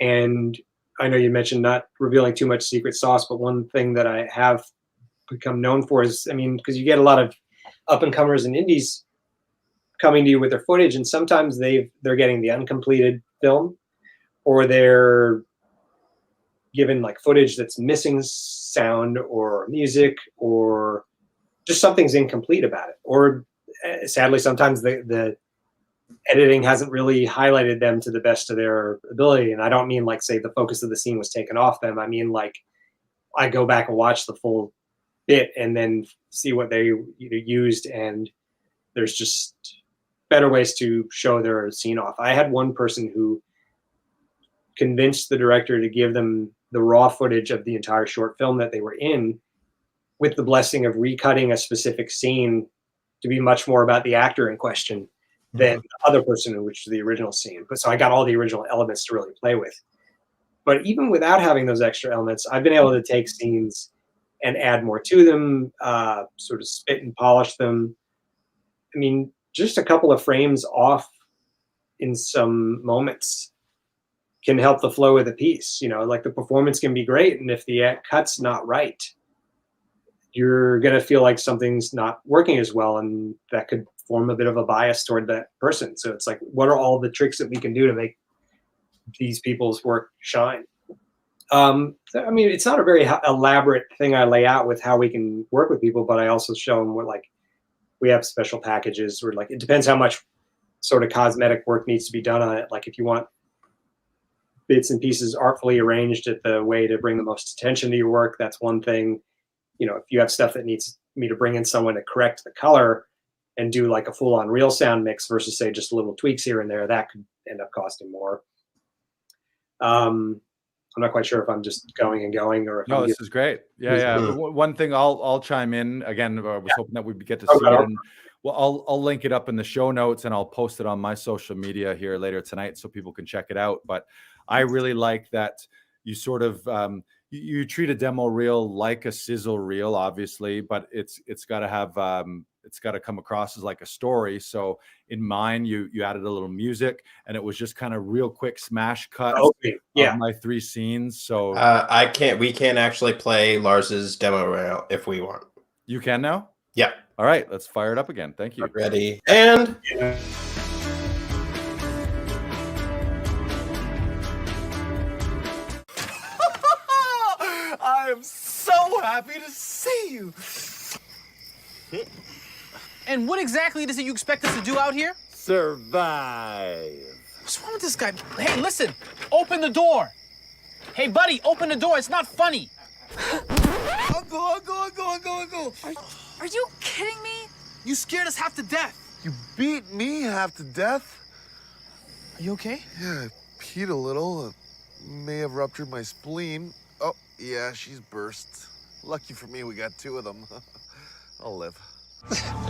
And I know you mentioned not revealing too much secret sauce, but one thing that I have become known for is, I mean, because you get a lot of up and comers and indies coming to you with their footage, and sometimes they're getting the uncompleted film, or they're given like footage that's missing sound or music, or just something's incomplete about it. Or sadly, sometimes the editing hasn't really highlighted them to the best of their ability. And I don't mean like, say, the focus of the scene was taken off them. I mean, like, I go back and watch the full bit and then see what they used, and there's just better ways to show their scene off. I had one person who convinced the director to give them the raw footage of the entire short film that they were in, with the blessing of recutting a specific scene to be much more about the actor in question than the other person, which was the original scene. But so I got all the original elements to really play with. But even without having those extra elements, I've been able to take scenes and add more to them, sort of spit and polish them. I mean, just a couple of frames off in some moments can help the flow of the piece. Like, the performance can be great, and if the cut's not right, you're going to feel like something's not working as well, and that could form a bit of a bias toward that person. So it's like, what are all the tricks that we can do to make these people's work shine? I mean, it's not a very elaborate thing I lay out with how we can work with people, but I also show them what, like, we have special packages where, like, it depends how much sort of cosmetic work needs to be done on it. Like, if you want bits and pieces artfully arranged at the way to bring the most attention to your work, that's one thing. If you have stuff that needs me to bring in someone to correct the color and do like a full-on real sound mix versus, say, just little tweaks here and there, that could end up costing more. I'm not quite sure if I'm just going or if no, this is great. Yeah. One thing I'll chime in again. I was hoping that we'd get to see it. And, well, I'll link it up in the show notes, and I'll post it on my social media here later tonight so people can check it out. But I really like that you sort of you treat a demo reel like a sizzle reel, obviously, but it's got to have it's got to come across as like a story. So in mine, you added a little music, and it was just kind of real quick smash cuts of my 3 scenes. So we can't actually play Lars's demo reel if we want. You can now? Yeah. All right, let's fire it up again. Thank you. Ready and. I am so happy to see you. And what exactly is it you expect us to do out here? Survive. What's wrong with this guy? Hey, listen, open the door. Hey, buddy, open the door. It's not funny. I'll go. Are you kidding me? You scared us half to death. You beat me half to death? Are you okay? Yeah, I peed a little. May have ruptured my spleen. Oh, yeah, she's burst. Lucky for me, we got 2 of them. I'll live.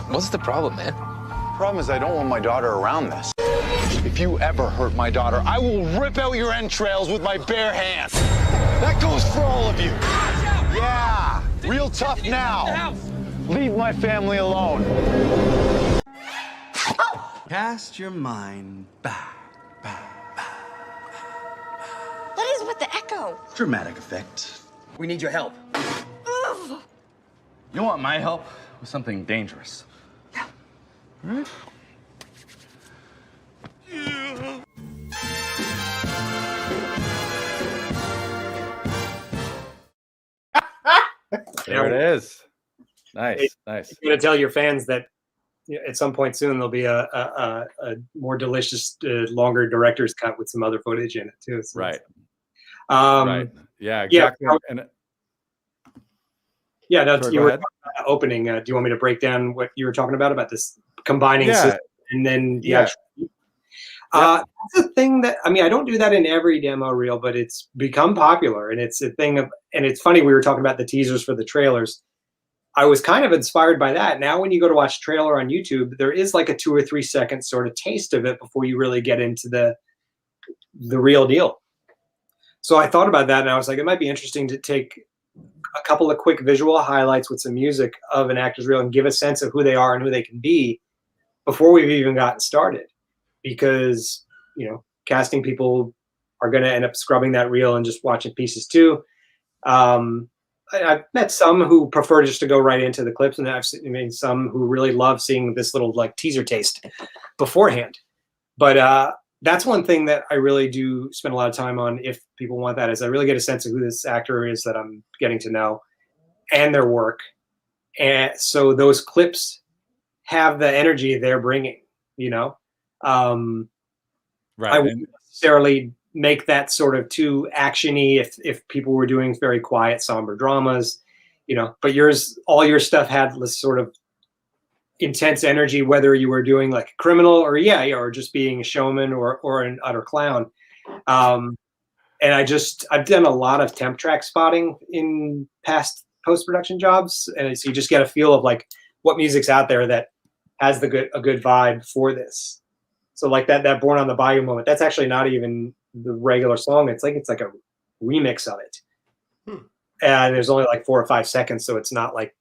What's the problem, man? Problem is, I don't want my daughter around this. If you ever hurt my daughter, I will rip out your entrails with my bare hands. That goes for all of you. Yeah, real tough now. Leave my family alone. Cast your mind back. What is with the echo? Dramatic effect. We need your help. Ugh. You want my help with something dangerous? Yeah. All right. There it is. Nice. You're going to tell your fans that at some point soon there'll be a more delicious, longer director's cut with some other footage in it too. So right. Right. Yeah. Exactly. That's you were opening. Do you want me to break down what you were talking about this combining system and then the actual? That's a thing that, I mean, I don't do that in every demo reel, but it's become popular, and it's a thing of, and it's funny, we were talking about the teasers for the trailers. I was kind of inspired by that. Now, when you go to watch a trailer on YouTube, there is like a 2 or 3 second sort of taste of it before you really get into the real deal. So I thought about that, and I was like, it might be interesting to take a couple of quick visual highlights with some music of an actor's reel and give a sense of who they are and who they can be before we've even gotten started. Because, casting people are going to end up scrubbing that reel and just watching pieces too. I've met some who prefer just to go right into the clips, and some who really love seeing this little like teaser taste beforehand. But that's one thing that I really do spend a lot of time on. If people want that, is I really get a sense of who this actor is that I'm getting to know, and their work, and so those clips have the energy they're bringing. Right. I wouldn't necessarily make that sort of too actiony if people were doing very quiet, somber dramas, but all your stuff had this sort of intense energy, whether you were doing like a criminal or just being a showman or an utter clown. And I've done a lot of temp track spotting in past post-production jobs. And so you just get a feel of like what music's out there that has a good vibe for this. So like that Born on the Bayou moment, that's actually not even the regular song. It's like a remix of it. And there's only like 4 or 5 seconds. So it's not like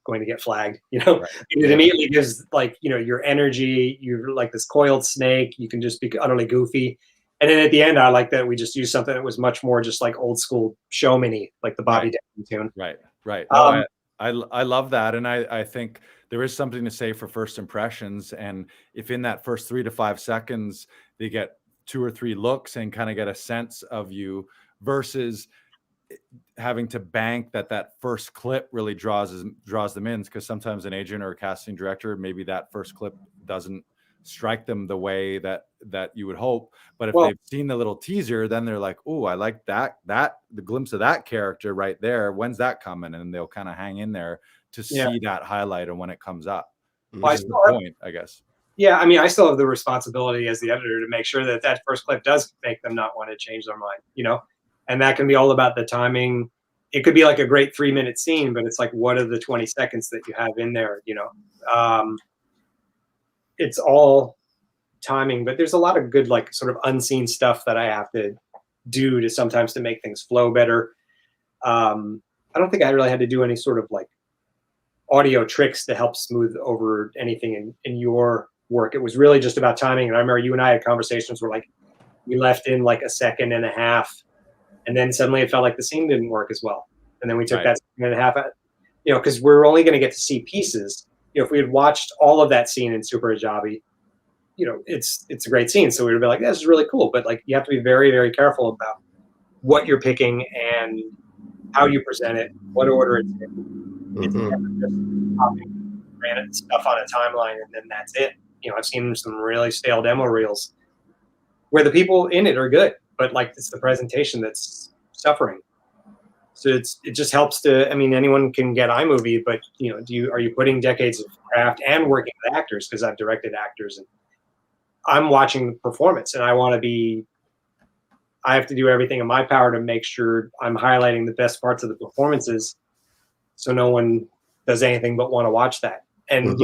going to get flagged, Right. It immediately gives like, your energy, you're like this coiled snake, you can just be utterly goofy. And then at the end, I like that we just used something that was much more just like old school showman-y, like the Bobby Darin tune. Right. No, I love that. And I think there is something to say for first impressions. And if in that first 3 to 5 seconds, they get 2 or 3 looks and kind of get a sense of you versus having to bank that first clip really draws them in, because sometimes an agent or a casting director, maybe that first clip doesn't strike them the way that you would hope. But if they've seen the little teaser, then they're like, oh, I like that the glimpse of that character right there. When's that coming? And they'll kind of hang in there to see that highlight and when it comes up. Which is the point, I guess. Yeah, I mean, I still have the responsibility as the editor to make sure that first clip does make them not want to change their mind, and that can be all about the timing. It could be like a great 3-minute scene, but it's like, what are the 20 seconds that you have in there? It's all timing, but there's a lot of good, like sort of unseen stuff that I have to do sometimes to make things flow better. I don't think I really had to do any sort of like audio tricks to help smooth over anything in your work. It was really just about timing. And I remember you and I had conversations where like we left in like 1.5 seconds, and then suddenly it felt like the scene didn't work as well. And then we took that 1.5 seconds, because we're only going to get to see pieces. If we had watched all of that scene in Super Hijabi, it's a great scene. So we would be like, this is really cool. But like, you have to be very, very careful about what you're picking and how you present it, what order it's in. It's never just popping random stuff on a timeline and then that's it. I've seen some really stale demo reels where the people in it are good, but like it's the presentation that's suffering. So it just helps to, I mean, anyone can get iMovie, but are you putting decades of craft and working with actors? Because I've directed actors and I'm watching the performance, and I have to do everything in my power to make sure I'm highlighting the best parts of the performances, so no one does anything but want to watch that. And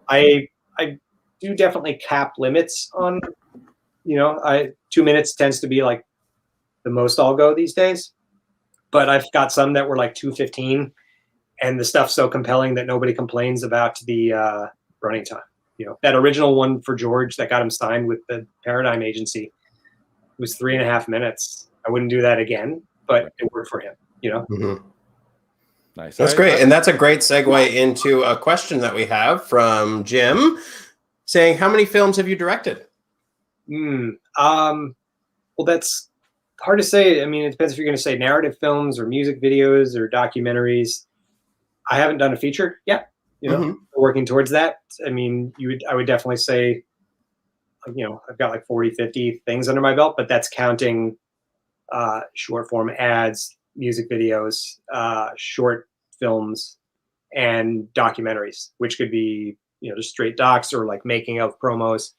I do definitely cap limits on, 2 minutes tends to be like the most I'll go these days. But I've got some that were like 2:15, and the stuff's so compelling that nobody complains about the running time. That original one for George that got him signed with the Paradigm Agency was 3.5 minutes. I wouldn't do that again, but it worked for him. Nice. That's great. And that's a great segue into a question that we have from Jim saying, how many films have you directed? Well, that's hard to say. I mean, it depends if you're going to say narrative films or music videos or documentaries. I haven't done a feature yet, working towards that. I mean, I would definitely say, I've got like 40, 50 things under my belt, but that's counting short form ads, music videos, short films, and documentaries, which could be, just straight docs or like making of promos.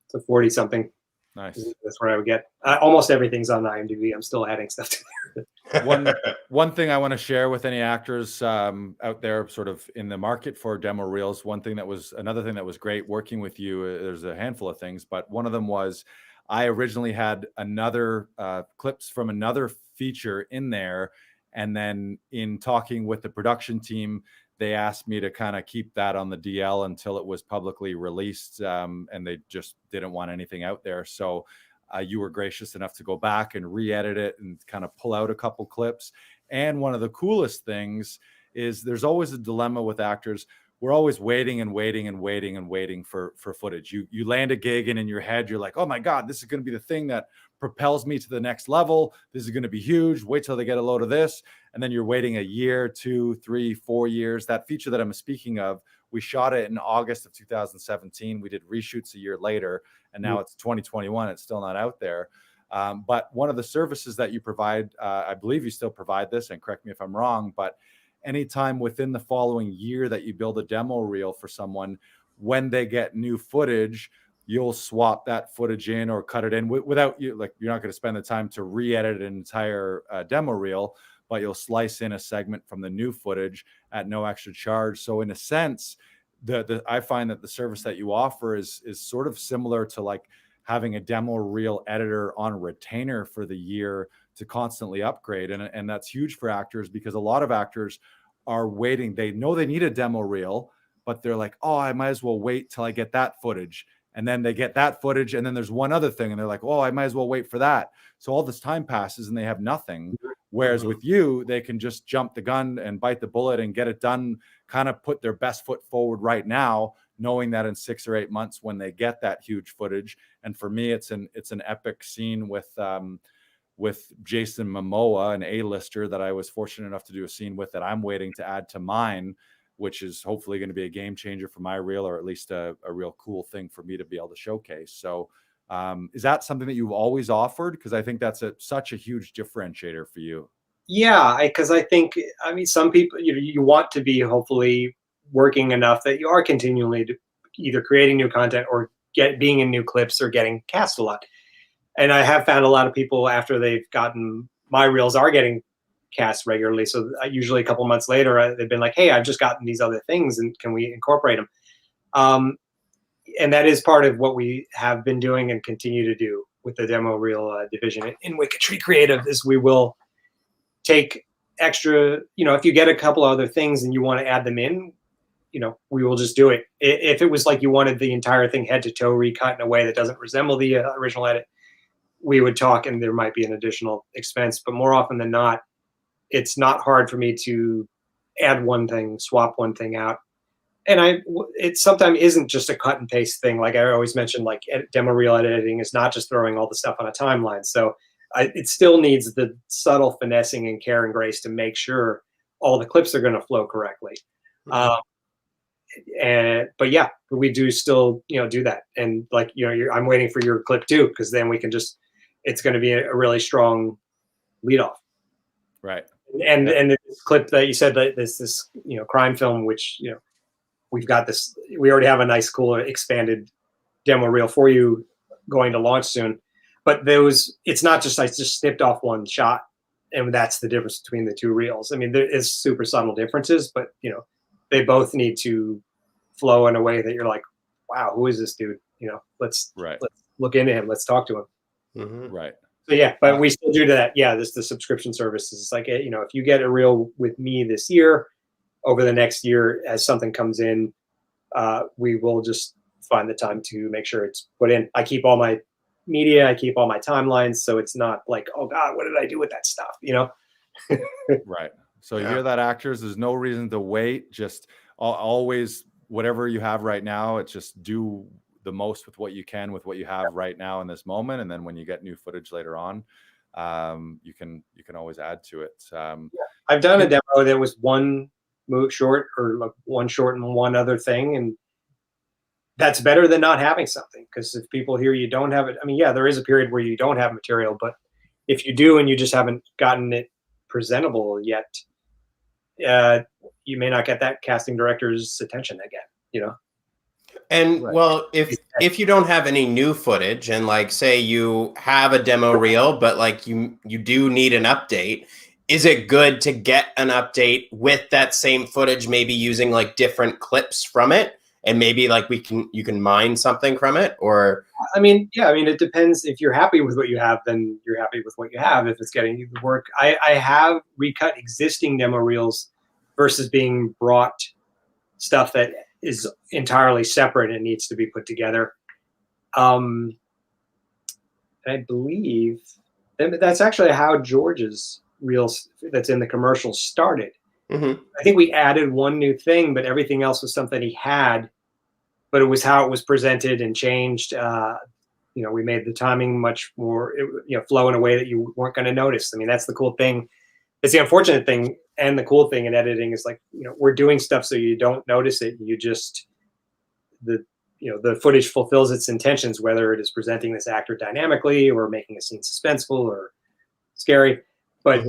So 40 something. Nice. That's where I would get. Almost everything's on IMDb. I'm still adding stuff to there. One thing I want to share with any actors out there sort of in the market for demo reels, another thing that was great working with you, there's a handful of things, but one of them was I originally had another clips from another feature in there. And then in talking with the production team, they asked me to kind of keep that on the DL until it was publicly released. And they just didn't want anything out there. So you were gracious enough to go back and re-edit it and kind of pull out a couple clips. And one of the coolest things is there's always a dilemma with actors. We're always waiting and waiting and waiting and waiting for footage. You land a gig, and in your head, you're like, oh my God, this is going to be the thing that propels me to the next level. This is going to be huge. Wait till they get a load of this. And then you're waiting a year, 2, 3, 4 years. That feature that I'm speaking of, we shot it in August of 2017. We did reshoots a year later, and now it's 2021. It's still not out there. But one of the services that you provide, I believe you still provide this, and correct me if I'm wrong, but anytime within the following year that you build a demo reel for someone, when they get new footage, you'll swap that footage in or cut it in without you, like, you're not going to spend the time to re-edit an entire demo reel, but you'll slice in a segment from the new footage at no extra charge. So in a sense, I find that the service that you offer is sort of similar to like having a demo reel editor on retainer for the year to constantly upgrade. And that's huge for actors, because a lot of actors are waiting. They know they need a demo reel, but they're like, oh, I might as well wait till I get that footage. And then they get that footage, and then there's one other thing, and they're like, oh, I might as well wait for that. So all this time passes and they have nothing. Whereas with you, they can just jump the gun and bite the bullet and get it done, kind of put their best foot forward right now, knowing that in 6 or 8 months when they get that huge footage. And for me, it's an epic scene with Jason Momoa, an A-lister that I was fortunate enough to do a scene with, that I'm waiting to add to mine, which is hopefully going to be a game changer for my reel, or at least a real cool thing for me to be able to showcase. So is that something that you've always offered? Because I think that's such a huge differentiator for you. Yeah, because I think, I mean, some people, you want to be hopefully working enough that you are continually either creating new content or being in new clips or getting cast a lot. And I have found a lot of people, after they've gotten my reels, are getting cast regularly. So usually a couple months later, they've been like, hey, I've just gotten these other things, and can we incorporate them? And that is part of what we have been doing and continue to do with the demo reel division in Wikitree Creative, is we will take extra, if you get a couple other things and you want to add them in, we will just do it. If it was like you wanted the entire thing head to toe recut in a way that doesn't resemble the original edit, we would talk, and there might be an additional expense. But more often than not, it's not hard for me to add one thing, swap one thing out. And it sometimes isn't just a cut and paste thing. Like I always mention, like demo reel editing is not just throwing all the stuff on a timeline. So it still needs the subtle finessing and care and grace to make sure all the clips are going to flow correctly. But yeah, we do still, do that. And like, I'm waiting for your clip too, because then we can it's going to be a really strong lead off. Right. And this clip that you said, that this crime film, which, we've got this, we already have a nice, cool, expanded demo reel for you going to launch soon. But it's not just, I just snipped off one shot, and that's the difference between the two reels. I mean, there is super subtle differences, but, they both need to flow in a way that you're like, wow, who is this dude? Let's look into him. Let's talk to him. Mm-hmm. Right. So yeah, but we still do that. Yeah, the subscription services. It's like, if you get a reel with me this year, over the next year, as something comes in, we will just find the time to make sure it's put in. I keep all my media, I keep all my timelines, so it's not like, oh God, what did I do with that stuff? Right. So you hear that, actors? There's no reason to wait. Just always, whatever you have right now, it's just do the most with what you can, with what you have right now in this moment. And then when you get new footage later on, you can always add to it. I've done a demo that was one short, or like one short and one other thing, and that's better than not having something. Because if people hear you don't have it, I mean, yeah, there is a period where you don't have material, but if you do and you just haven't gotten it presentable yet, you may not get that casting director's attention again. And well, if you don't have any new footage, and like say you have a demo reel, but like you do need an update, is it good to get an update with that same footage, maybe using like different clips from it, and maybe like you can mine something from it? Or I mean, yeah, it depends. If you're happy with what you have, then you're happy with what you have. If it's getting you the work, I have recut existing demo reels versus being brought stuff that is entirely separate and needs to be put together. I believe that's actually how George's reels that's in the commercial started. Mm-hmm. I think we added one new thing, but everything else was something he had, but it was how it was presented and changed. We made the timing much more, flow in a way that you weren't going to notice. I mean, that's the cool thing. It's the unfortunate thing, and the cool thing in editing is like, we're doing stuff so you don't notice it. You just, the footage fulfills its intentions, whether it is presenting this actor dynamically or making a scene suspenseful or scary. But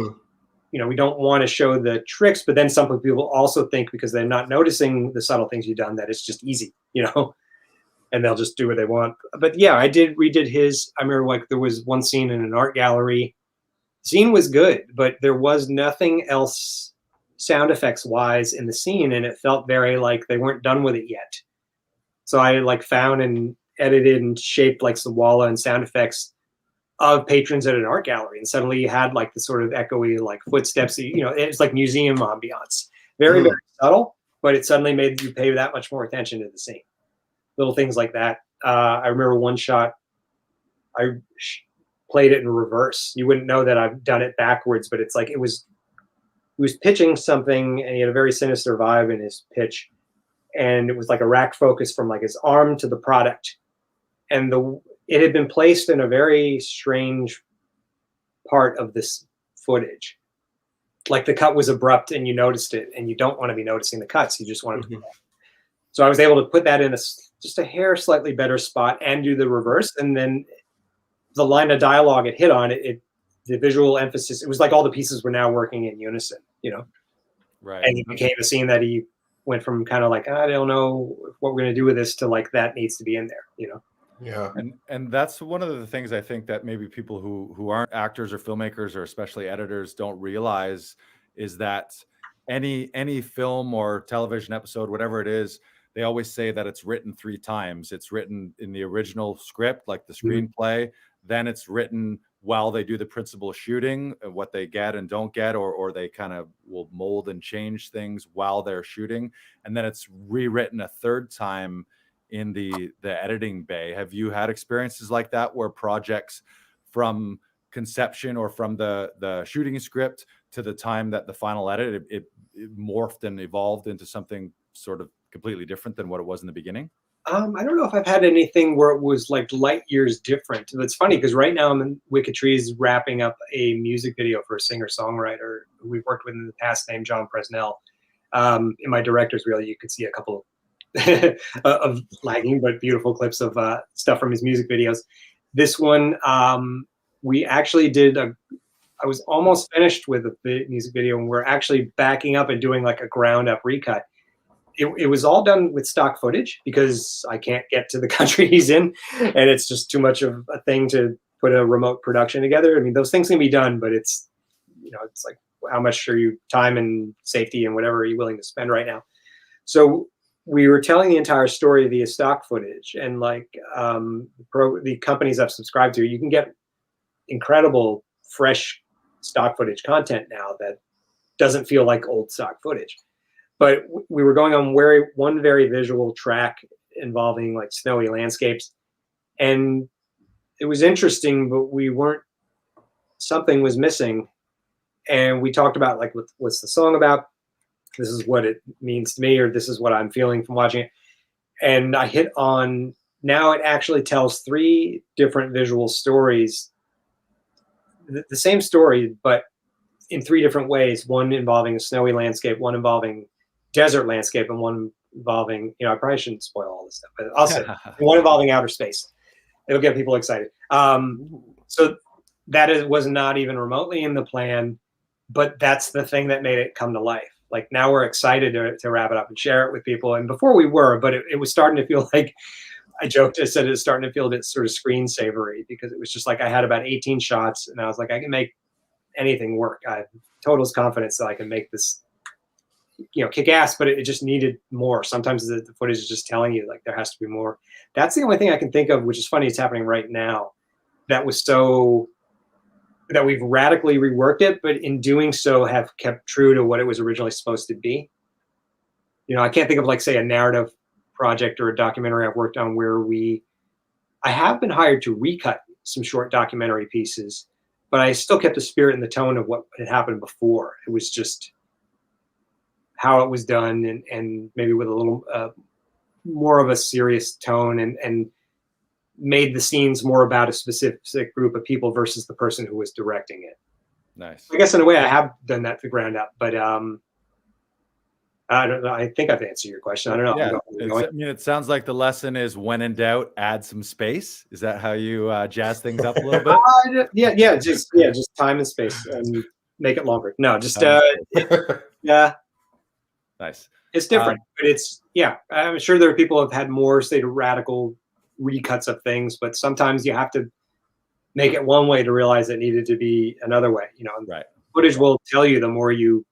we don't want to show the tricks. But then some people also think, because they're not noticing the subtle things you've done, that it's just easy, and they'll just do what they want. But yeah, redid his. I remember like there was one scene in an art gallery. The scene was good, but there was nothing else sound effects wise in the scene, and it felt very like they weren't done with it yet. So I like found and edited and shaped like some walla and sound effects of patrons at an art gallery, and suddenly you had like the sort of echoey like footsteps. It's like museum ambiance, very very subtle, but it suddenly made you pay that much more attention to the scene. Little things like that. I remember one shot, I played it in reverse. You wouldn't know that I've done it backwards, but it's like he was pitching something, and he had a very sinister vibe in his pitch, and it was like a rack focus from like his arm to the product, and it had been placed in a very strange part of this footage. Like the cut was abrupt, and you noticed it, and you don't want to be noticing the cuts. You just want to. So I was able to put that in just a hair slightly better spot and do the reverse. And then the line of dialogue it hit on, the visual emphasis, it was like all the pieces were now working in unison, Right. And it became a scene that he went from kind of like, I don't know what we're going to do with this, to like, that needs to be in there, Yeah. And that's one of the things I think that maybe people who aren't actors or filmmakers or especially editors don't realize is that any film or television episode, whatever it is, they always say that it's written 3 times. It's written in the original script, like the screenplay. Then it's written while they do the principal shooting, what they get and don't get, or they kind of will mold and change things while they're shooting. And then it's rewritten a 3rd time in the editing bay. Have you had experiences like that where projects from conception or from the shooting script to the time that the final edit, it morphed and evolved into something sort of completely different than what it was in the beginning? I don't know if I've had anything where it was like light years different. It's funny because right now I'm in Wikitree's wrapping up a music video for a singer-songwriter we've worked with in the past named John Presnell. In my director's reel, you could see a couple of lagging but beautiful clips of stuff from his music videos. This one, we actually did I was almost finished with the music video, and we're actually backing up and doing like a ground up recut. It was all done with stock footage because I can't get to the country he's in, and it's just too much of a thing to put a remote production together. I mean, those things can be done, but it's like how much are you time and safety and whatever are you willing to spend right now? So we were telling the entire story via stock footage, and like the companies I've subscribed to, you can get incredible fresh stock footage content now that doesn't feel like old stock footage. But we were going on one very visual track involving like snowy landscapes, and it was interesting, but something was missing. And we talked about like, what's the song about? This is what it means to me, or this is what I'm feeling from watching it. And I hit on, now it actually tells 3 different visual stories, the same story, but in 3 different ways. One involving a snowy landscape, one involving desert landscape, and one involving, I probably shouldn't spoil all this stuff, but I'll say one involving outer space. It'll get people excited. So that was not even remotely in the plan, but that's the thing that made it come to life. Like now we're excited to wrap it up and share it with people. And before we were, but it was starting to feel like, I said it was starting to feel a bit sort of screen-savery, because it was just like I had about 18 shots, and I was like, I can make anything work. I have total confidence that I can make this, kick ass, but it just needed more. Sometimes the footage is just telling you like there has to be more. That's the only thing I can think of, which is funny, it's happening right now, that we've radically reworked it, but in doing so have kept true to what it was originally supposed to be. I can't think of like, say, a narrative project or a documentary I've worked on where I have been hired to recut some short documentary pieces, but I still kept the spirit and the tone of what had happened before. It was just how it was done, and maybe with a little more of a serious tone, and made the scenes more about a specific group of people versus the person who was directing it. Nice. I guess in a way I have done that to ground up, but I don't know. I think I've answered your question. I don't know. Yeah, I mean, it sounds like the lesson is when in doubt, add some space. Is that how you jazz things up a little bit? Just time and space and make it longer. No, just Nice. it's different, but it's I'm sure there are people who have had more, say, radical recuts of things, but sometimes you have to make it one way to realize it needed to be another way. Right. Footage will tell you the more you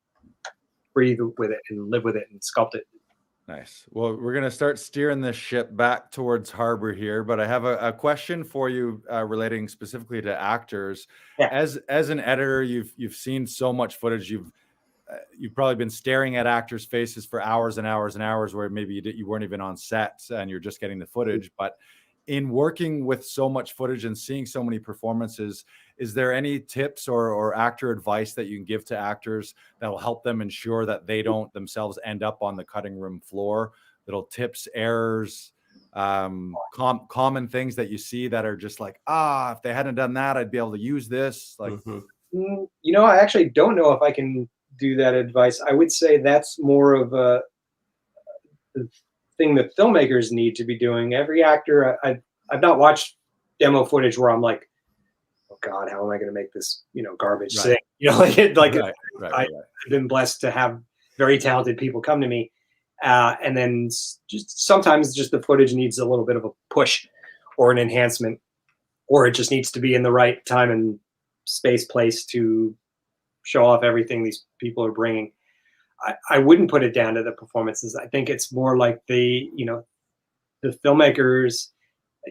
breathe with it and live with it and sculpt it. Nice. Well, we're going to start steering this ship back towards harbor here, but I have a question for you relating specifically to actors. Yeah. As an editor, you've seen so much footage. You've probably been staring at actors' faces for hours and hours and hours, where maybe you weren't even on set and you're just getting the footage. But in working with so much footage and seeing so many performances, is there any tips or actor advice that you can give to actors that will help them ensure that they don't themselves end up on the cutting room floor? Little tips, errors, common things that you see that are just like, if they hadn't done that, I'd be able to use this. Like, I actually don't know if I can do that advice. I would say that's more of the thing that filmmakers need to be doing. Every actor, I've not watched demo footage where I'm like, oh God, how am I going to make this, garbage thing? I've been blessed to have very talented people come to me. And then just sometimes just the footage needs a little bit of a push or an enhancement, or it just needs to be in the right time and space, place to show off everything these people are bringing. I wouldn't put it down to the performances. I think it's more like the filmmakers.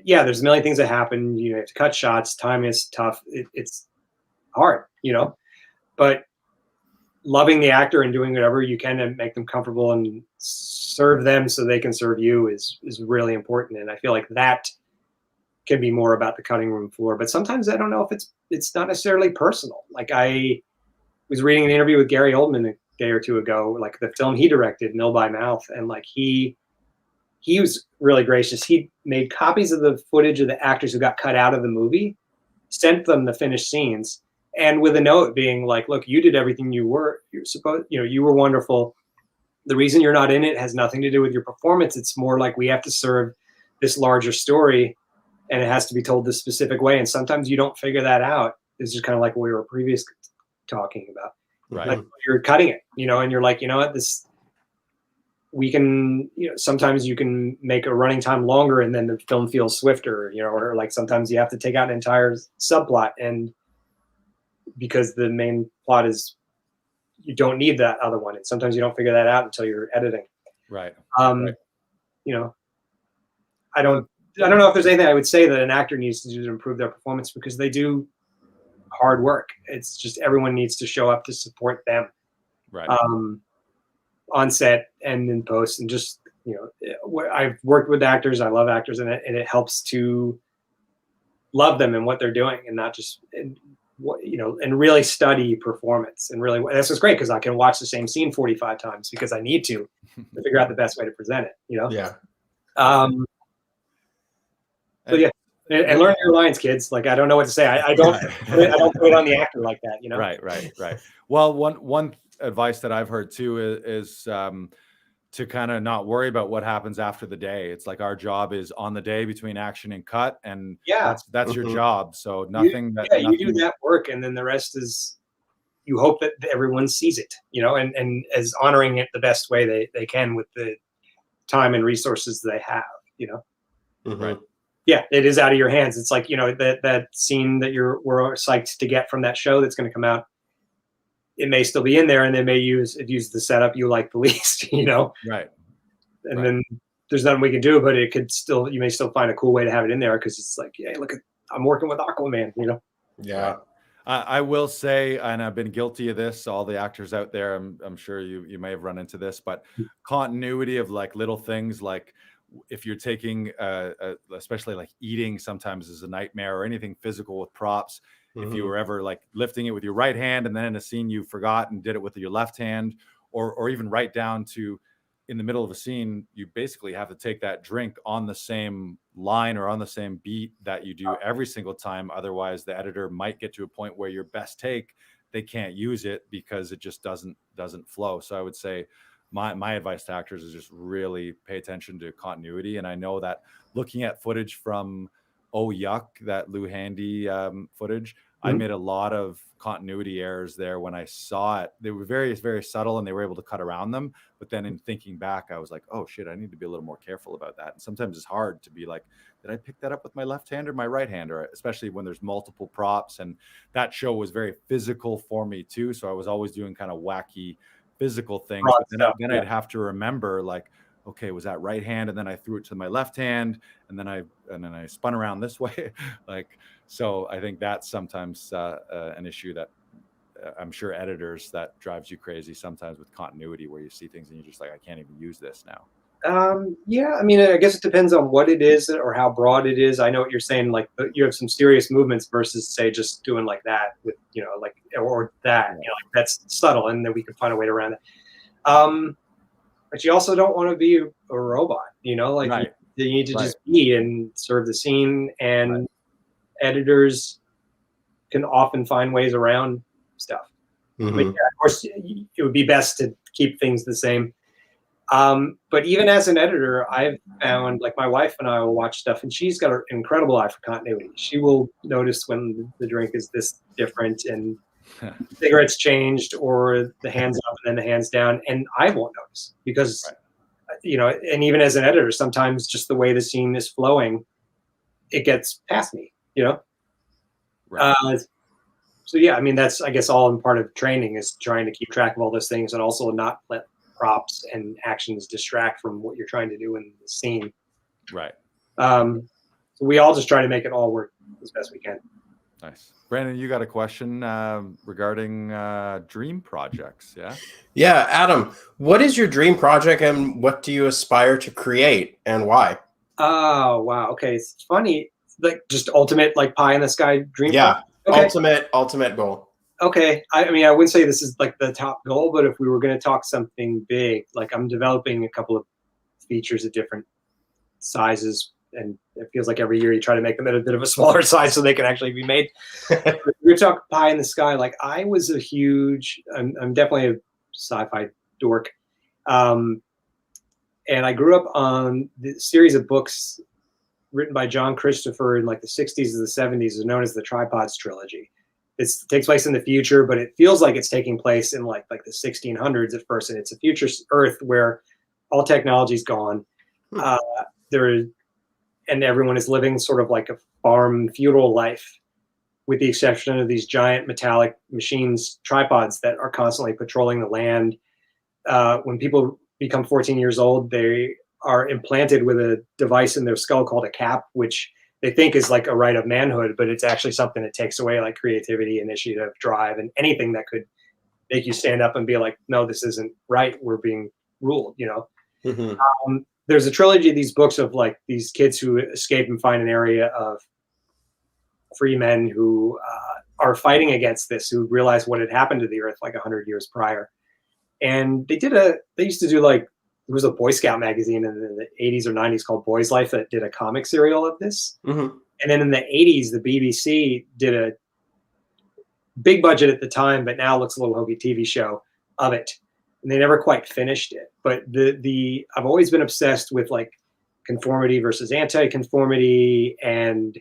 Yeah, there's a million things that happen. You have to cut shots. Time is tough. It's hard, but loving the actor and doing whatever you can to make them comfortable and serve them so they can serve you is really important. And I feel like that can be more about the cutting room floor. But sometimes I don't know if it's not necessarily personal. Like I was reading an interview with Gary Oldman a day or two ago, like the film he directed, Mill by Mouth, and like he was really gracious. He made copies of the footage of the actors who got cut out of the movie, sent them the finished scenes, and with a note being like, look, you did everything you were wonderful. The reason you're not in it has nothing to do with your performance. It's more like we have to serve this larger story, and it has to be told this specific way. And sometimes you don't figure that out. It's just kind of like what we were previously talking about. Right. Like you're cutting it, and you're like, we can, sometimes you can make a running time longer and then the film feels swifter, or like sometimes you have to take out an entire subplot, and because the main plot is, you don't need that other one. And sometimes you don't figure that out until you're editing. Right. I don't know if there's anything I would say that an actor needs to do to improve their performance, because they do hard work. It's just everyone needs to show up to support them, right, on set and in post. And just I've worked with actors. I love actors, and it helps to love them and what they're doing, and not just and really study performance. And really, that's what's great, because I can watch the same scene 45 times because I need to figure out the best way to present it. Yeah. So yeah. And learn your lines, kids. Like, I don't know what to say. I don't put it on the actor like that, Right. Well, one advice that I've heard too is to kind of not worry about what happens after the day. It's like our job is on the day between action and cut, and that's your job. So nothing you do that work, and then the rest is you hope that everyone sees it, and is honoring it the best way they can with the time and resources they have, Right. Yeah, it is out of your hands. It's like, that scene that we're psyched to get from that show that's going to come out. It may still be in there, and they may use the setup you like the least, Right. And then there's nothing we can do, but you may still find a cool way to have it in there, because it's like, yeah, look, I'm working with Aquaman, Yeah. I will say, and I've been guilty of this, all the actors out there, I'm sure you may have run into this, but continuity of like little things, like if you're taking especially like eating sometimes is a nightmare, or anything physical with props. if you were ever like lifting it with your right hand, and then in a scene you forgot and did it with your left hand, or even right down to in the middle of a scene, you basically have to take that drink on the same line or on the same beat that you do every single time. Otherwise, the editor might get to a point where your best take, they can't use it because it just doesn't flow. So I would say my advice to actors is just really pay attention to continuity. And I know that looking at footage from Oh Yuck, that Lou Handy footage, I made a lot of continuity errors there when I saw it. They were very, very subtle and they were able to cut around them. But then in thinking back, I was like, oh shit, I need to be a little more careful about that. And sometimes it's hard to be like, did I pick that up with my left hand or my right hand? Or especially when there's multiple props. And that show was very physical for me too. So I was always doing kind of wacky physical things. But then I'd have to remember like, okay, was that right hand? And then I threw it to my left hand, and then I spun around this way. Like, so I think that's sometimes an issue that I'm sure editors, that drives you crazy sometimes with continuity, where you see things and you're just like, I can't even use this now. Yeah, I mean, I guess it depends on what it is or how broad it is. I know what you're saying, like you have some serious movements versus say just doing like that with, like, or that, like that's subtle, and then we can find a way around it. But you also don't want to be a robot, like right. you need to just be and serve the scene, and editors can often find ways around stuff. But yeah, of course, it would be best to keep things the same. But even as an editor, I've found, like, my wife and I will watch stuff, and she's got an incredible eye for continuity. She will notice when the drink is this different and cigarettes changed, or the hands up and then the hands down, and I won't notice because, and even as an editor, sometimes just the way the scene is flowing, it gets past me, Right. So yeah, I mean, that's, I guess, all in part of training, is trying to keep track of all those things and also not let props and actions distract from what you're trying to do in the scene. Right. So we all just try to make it all work as best we can. Nice. Brandon, you got a question regarding dream projects, yeah? Yeah, Adam, what is your dream project and what do you aspire to create and why? Oh, wow. Okay. It's funny. Like, just ultimate, like, pie in the sky dream. Yeah. Okay. Ultimate goal. Okay. I mean, I wouldn't say this is like the top goal, but if we were going to talk something big, like, I'm developing a couple of features at different sizes, and it feels like every year you try to make them at a bit of a smaller size so they can actually be made. We're talking pie in the sky. Like, I was a huge, I'm definitely a sci-fi dork. And I grew up on the series of books written by John Christopher in like the 60s and the 70s, is known as the Tripods trilogy. It takes place in the future, but it feels like it's taking place in like the 1600s at first. And it's a future Earth where all technology's gone. And everyone is living sort of like a farm feudal life, with the exception of these giant metallic machines, tripods, that are constantly patrolling the land. When people become 14 years old, they are implanted with a device in their skull called a cap, which they think is like a right of manhood, but it's actually something that takes away like creativity, initiative, drive, and anything that could make you stand up and be like, no, this isn't right. We're being ruled, There's a trilogy of these books of like these kids who escape and find an area of free men who are fighting against this, who realize what had happened to the Earth like 100 years prior. And they used to do like, there was a Boy Scout magazine in the 80s or 90s called Boys Life that did a comic serial of this. And then in the 80s, the BBC did a big budget at the time, but now looks a little hokey TV show of it. And they never quite finished it. But I've always been obsessed with like conformity versus anti-conformity, and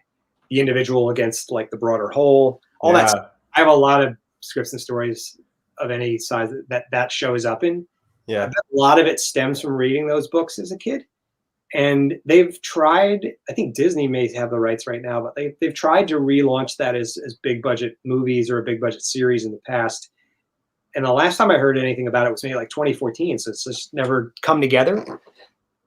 the individual against like the broader whole. All that stuff. I have a lot of scripts and stories of any size that shows up in. Yeah, a lot of it stems from reading those books as a kid. And they've tried, I think Disney may have the rights right now, but they've tried to relaunch that as big budget movies or a big budget series in the past. And the last time I heard anything about it was maybe like 2014. So it's just never come together.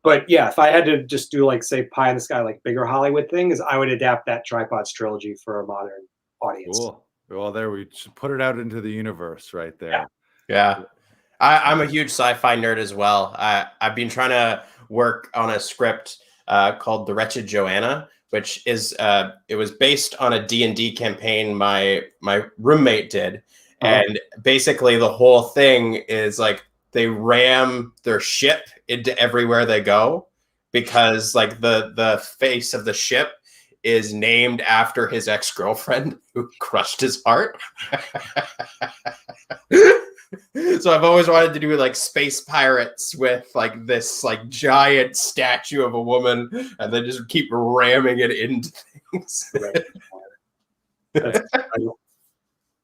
But yeah, if I had to just do like, say, pie in the sky, like bigger Hollywood things, I would adapt that Tripods trilogy for a modern audience. Cool. Well, there, we should put it out into the universe right there. Yeah. I'm a huge sci-fi nerd as well. I've been trying to work on a script called The Wretched Joanna, which is it was based on a D&D campaign my roommate did. And basically the whole thing is like they ram their ship into everywhere they go, because like the face of the ship is named after his ex-girlfriend who crushed his heart. So I've always wanted to do like space pirates with like this like giant statue of a woman, and then just keep ramming it into things.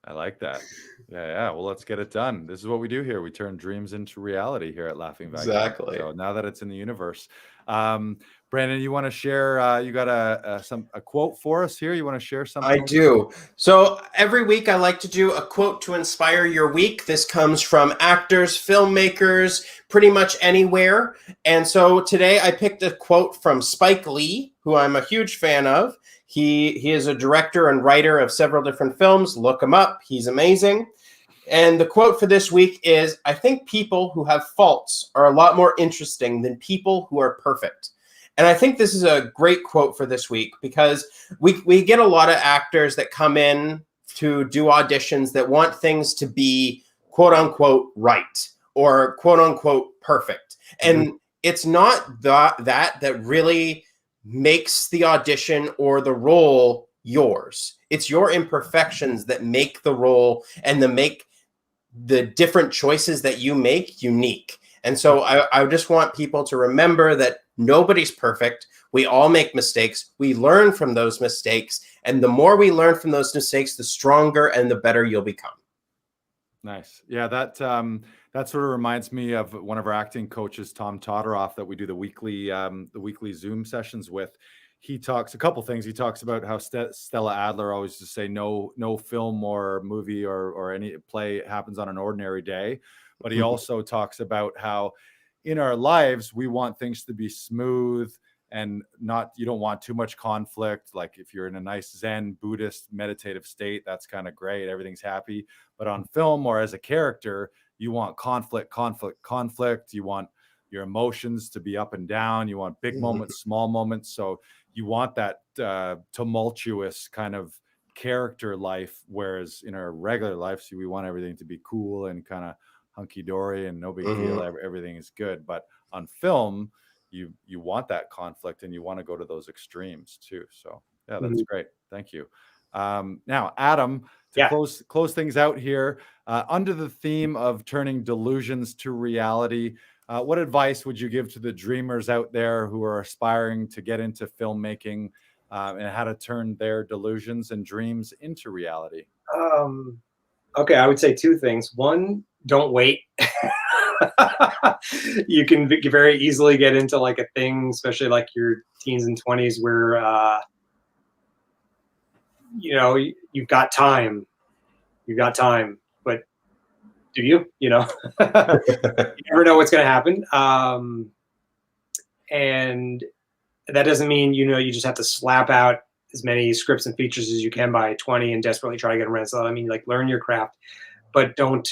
I like that. Yeah. Well, let's get it done. This is what we do here. We turn dreams into reality here at Laughing Vikings. Exactly. So now that it's in the universe, Brandon, you want to share? You got a quote for us here? You want to share something? I do. So every week I like to do a quote to inspire your week. This comes from actors, filmmakers, pretty much anywhere. And so today I picked a quote from Spike Lee, who I'm a huge fan of. He is a director and writer of several different films. Look him up. He's amazing. And the quote for this week is, "I think people who have faults are a lot more interesting than people who are perfect." And I think this is a great quote for this week, because we get a lot of actors that come in to do auditions that want things to be quote unquote right or quote unquote perfect. And it's not that really makes the audition or the role yours. It's your imperfections that make the role and make the different choices that you make unique. And so I just want people to remember that nobody's perfect. We all make mistakes. We learn from those mistakes. And the more we learn from those mistakes, the stronger and the better you'll become. Nice. Yeah, that sort of reminds me of one of our acting coaches, Tom Todoroff, that we do the weekly Zoom sessions with. He talks a couple things. He talks about how Stella Adler always used to say no film or movie or any play happens on an ordinary day. But he also talks about how in our lives, we want things to be smooth and you don't want too much conflict. Like if you're in a nice Zen Buddhist meditative state, that's kind of great. Everything's happy. But on film or as a character, you want conflict. You want your emotions to be up and down. You want big moments, small moments. So you want that tumultuous kind of character life. Whereas in our regular life, we want everything to be cool and kind of hunky-dory and no big deal. Everything is good. But on film, you want that conflict and you want to go to those extremes too. So yeah, that's great. Thank you. Now, Adam, to close things out here, under the theme of turning delusions to reality, what advice would you give to the dreamers out there who are aspiring to get into filmmaking, and how to turn their delusions and dreams into reality? Okay, I would say two things. One, don't wait. You can very easily get into like a thing, especially like your teens and 20s, where you've got time, but do you? You never know what's going to happen. And that doesn't mean you just have to slap out as many scripts and features as you can by 20 and desperately try to get them rented. So I mean, like, learn your craft, but don't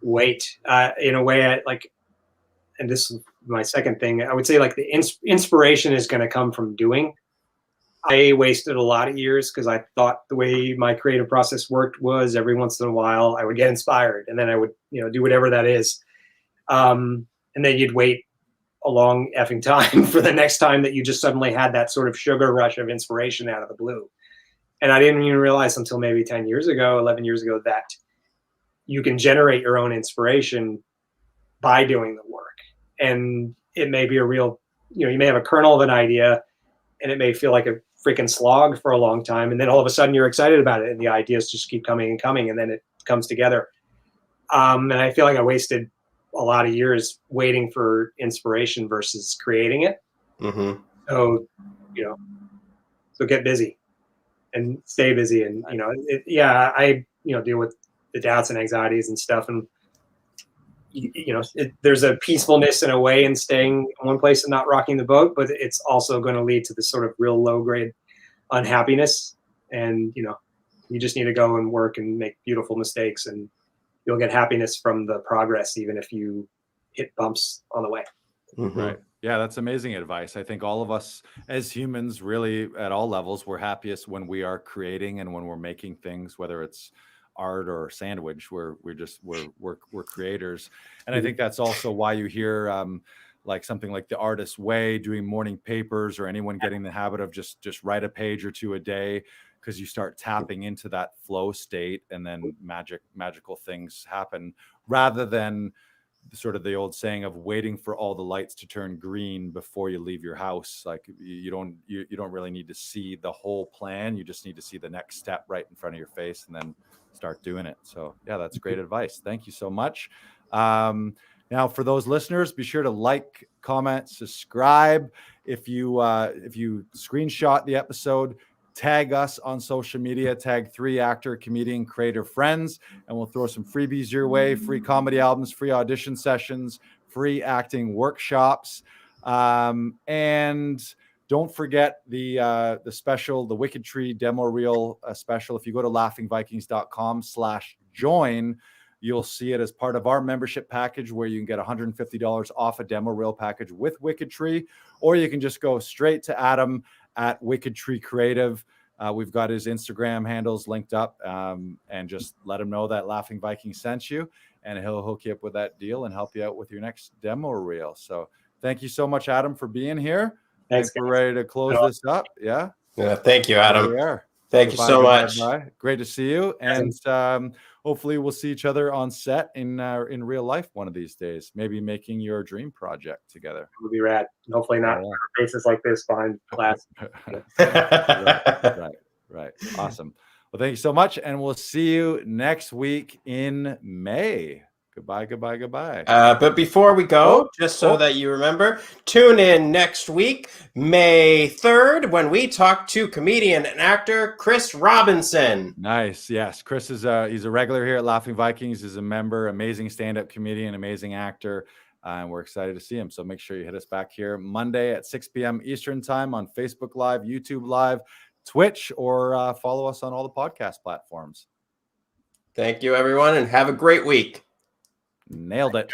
wait. In a way, and this is my second thing, I would say like the inspiration is going to come from doing. I wasted a lot of years because I thought the way my creative process worked was every once in a while I would get inspired and then I would, do whatever that is. And then you'd wait a long effing time for the next time that you just suddenly had that sort of sugar rush of inspiration out of the blue. And I didn't even realize until maybe 10 years ago, 11 years ago, that you can generate your own inspiration by doing the work. And it may be a real, you may have a kernel of an idea and it may feel like a freaking slog for a long time. And then all of a sudden you're excited about it and the ideas just keep coming and coming and then it comes together. And I feel like I wasted a lot of years waiting for inspiration versus creating it. So, so get busy and stay busy. And, I deal with the doubts and anxieties and stuff. And, there's a peacefulness in a way in staying in one place and not rocking the boat, but it's also going to lead to this sort of real low grade unhappiness. And, you just need to go and work and make beautiful mistakes and you'll get happiness from the progress, even if you hit bumps on the way. Right. Yeah, that's amazing advice. I think all of us as humans, really at all levels, we're happiest when we are creating and when we're making things, whether it's art or sandwich. We're creators, and I think that's also why you hear like something like the Artist's Way, doing morning papers, or anyone getting the habit of just write a page or two a day, because you start tapping into that flow state, and then magical things happen, rather than sort of the old saying of waiting for all the lights to turn green before you leave your house. Like you don't really need to see the whole plan. You just need to see the next step right in front of your face and then start doing it. So yeah, that's great advice. Thank you so much. Now for those listeners, be sure to like, comment, subscribe. If you screenshot the episode, tag us on social media, tag 3 actor, comedian, creator friends, and we'll throw some freebies your way: free comedy albums, free audition sessions, free acting workshops. And don't forget the special, the Wikitree demo reel special. If you go to laughingvikings.com/join, you'll see it as part of our membership package, where you can get $150 off a demo reel package with Wikitree, or you can just go straight to Adam at Wikitree Creative. We've got his Instagram handles linked up, and just let him know that Laughing Vikings sent you, and he'll hook you up with that deal and help you out with your next demo reel. So thank you so much, Adam, for being here. Thanks, We're ready to close this up. Yeah. Thank you, Adam. There we are. Thank you so much. Bye. Great to see you. And hopefully we'll see each other on set in real life one of these days, maybe making your dream project together. It would be rad. Hopefully not faces like this behind glass. Right. Awesome. Well, thank you so much. And we'll see you next week in May. Goodbye. But before we go, just so that you remember, tune in next week, May 3rd, when we talk to comedian and actor Chris Robinson. Nice. Yes. Chris is he's a regular here at Laughing Vikings. He's a member, amazing stand-up comedian, amazing actor. And we're excited to see him. So make sure you hit us back here Monday at 6 p.m. Eastern time on Facebook Live, YouTube Live, Twitch, or follow us on all the podcast platforms. Thank you, everyone, and have a great week. Nailed it.